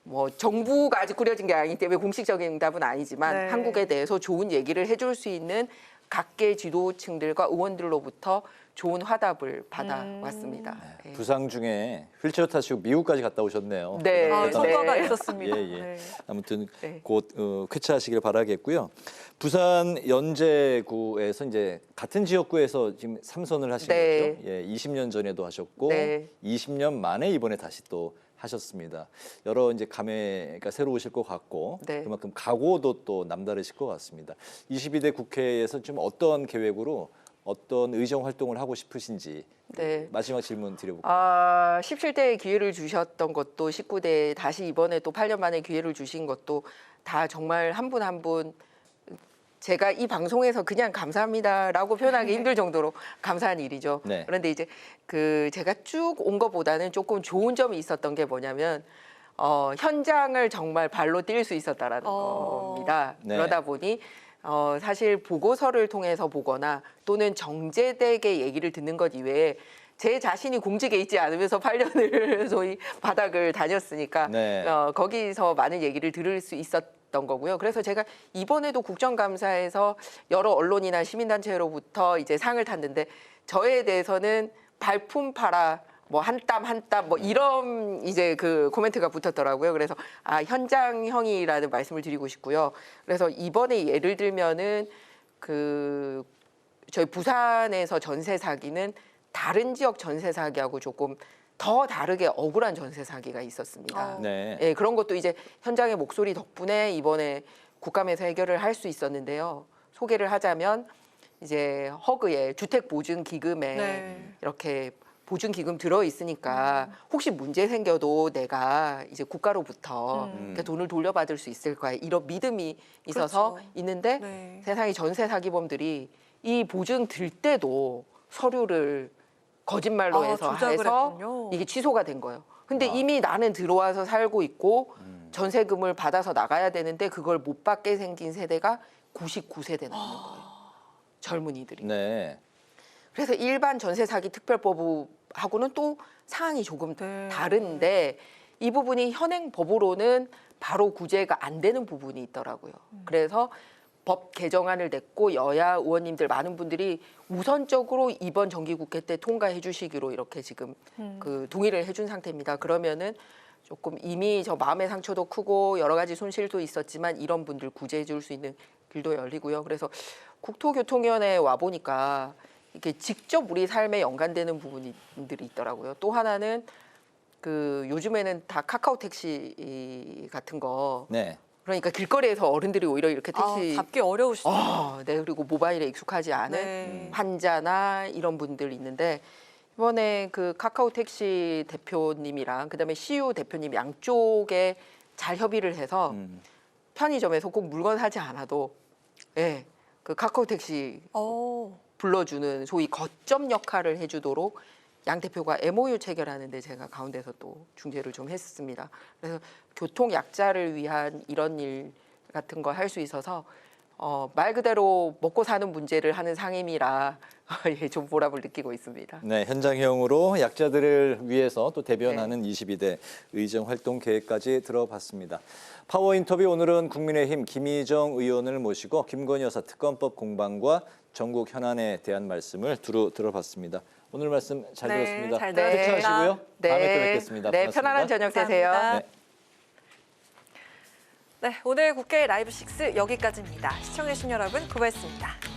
뭐 정부가 아직 꾸려진 게 아니기 때문에 공식적인 응답은 아니지만 네. 한국에 대해서 좋은 얘기를 해줄 수 있는 각계 지도층들과 의원들로부터 좋은 화답을 받아왔습니다. 네. 부상 중에 휠체어 타시고 미국까지 갔다 오셨네요. 네. 성과가 네. 있었습니다. 예. 네. 아무튼 네. 곧 쾌차하시길 바라겠고요. 부산 연제구에서 이제 같은 지역구에서 지금 3선을 하신 네. 거죠. 예, 20년 전에도 하셨고 네. 20년 만에 이번에 다시 또 하셨습니다. 여러 이제 감회가 새로우실 것 같고 네. 그만큼 각오도 또 남다르실 것 같습니다. 22대 국회에서 좀 어떤 계획으로 어떤 의정 활동을 하고 싶으신지 네. 마지막 질문 드려볼게요. 17대에 기회를 주셨던 것도 19대에 다시 이번에 또 8년 만에 기회를 주신 것도 다 정말 한 분 한 분 제가 이 방송에서 그냥 감사합니다라고 표현하기 힘들 정도로 감사한 일이죠. 네. 그런데 이제 그 제가 쭉 온 것보다는 조금 좋은 점이 있었던 게 뭐냐면 현장을 정말 발로 뛸 수 있었다라는 겁니다. 네. 그러다 보니 사실 보고서를 통해서 보거나 또는 정제되게 얘기를 듣는 것 이외에 제 자신이 공직에 있지 않으면서 8년을 소위 바닥을 다녔으니까 네. 거기서 많은 얘기를 들을 수 있었던 거고요. 그래서 제가 이번에도 국정감사에서 여러 언론이나 시민단체로부터 이제 상을 탔는데 저에 대해서는 발품 팔아 뭐 한 땀 한 땀 뭐 이런 이제 그 코멘트가 붙었더라고요. 그래서 현장형이라는 말씀을 드리고 싶고요. 그래서 이번에 예를 들면은 그 저희 부산에서 전세 사기는 다른 지역 전세 사기하고 조금 더 다르게 억울한 전세 사기가 있었습니다. 네. 예, 그런 것도 이제 현장의 목소리 덕분에 이번에 국감에서 해결을 할 수 있었는데요. 소개를 하자면 이제 허그에 주택보증기금에 네. 이렇게 보증기금 들어 있으니까 혹시 문제 생겨도 내가 이제 국가로부터 이렇게 돈을 돌려받을 수 있을 거야. 이런 믿음이 있어서 그렇죠. 있는데 네. 세상에 전세 사기범들이 이 보증 들 때도 서류를 거짓말로 해서 이게 취소가 된 거예요. 근데 이미 나는 들어와서 살고 있고 전세금을 받아서 나가야 되는데 그걸 못 받게 생긴 세대가 99세대나 있는 거예요. 젊은이들이. 네. 그래서 일반 전세 사기 특별법하고는 또 상황이 조금 다른데 이 부분이 현행 법으로는 바로 구제가 안 되는 부분이 있더라고요. 그래서 법 개정안을 냈고 여야 의원님들 많은 분들이 우선적으로 이번 정기국회 때 통과해 주시기로 이렇게 지금 그 동의를 해준 상태입니다. 그러면은 조금 이미 저 마음의 상처도 크고 여러 가지 손실도 있었지만 이런 분들 구제해 줄 수 있는 길도 열리고요. 그래서 국토교통위원회에 와 보니까 이게 직접 우리 삶에 연관되는 부분들이 있더라고요. 또 하나는 그 요즘에는 다 카카오 택시 같은 거. 네. 그러니까 길거리에서 어른들이 오히려 이렇게 택시 잡기 어려우시죠. 네, 그리고 모바일에 익숙하지 않은 환자나 이런 분들 있는데 이번에 그 카카오 택시 대표님이랑 그다음에 CU 대표님 양쪽에 잘 협의를 해서 편의점에서 꼭 물건 사지 않아도 그 카카오 택시 불러주는 소위 거점 역할을 해주도록 양 대표가 MOU 체결하는데 제가 가운데서 또 중재를 좀 했습니다. 그래서 교통 약자를 위한 이런 일 같은 거 할 수 있어서 말 그대로 먹고 사는 문제를 하는 상임이라 좀 보람을 느끼고 있습니다. 네, 현장형으로 약자들을 위해서 또 대변하는 22대 의정 활동 계획까지 들어봤습니다. 파워 인터뷰 오늘은 국민의힘 김희정 의원을 모시고 김건희 여사 특검법 공방과 전국 현안에 대한 말씀을 두루 들어봤습니다. 오늘 말씀 잘 들었습니다. 잘 들었습니다. 쾌차하시고요. 다음에 또 뵙겠습니다. 네, 고맙습니다. 편안한 저녁 되세요. 감사합니다. 네, 오늘 국회 라이브 6 여기까지입니다. 시청해주신 여러분 고맙습니다.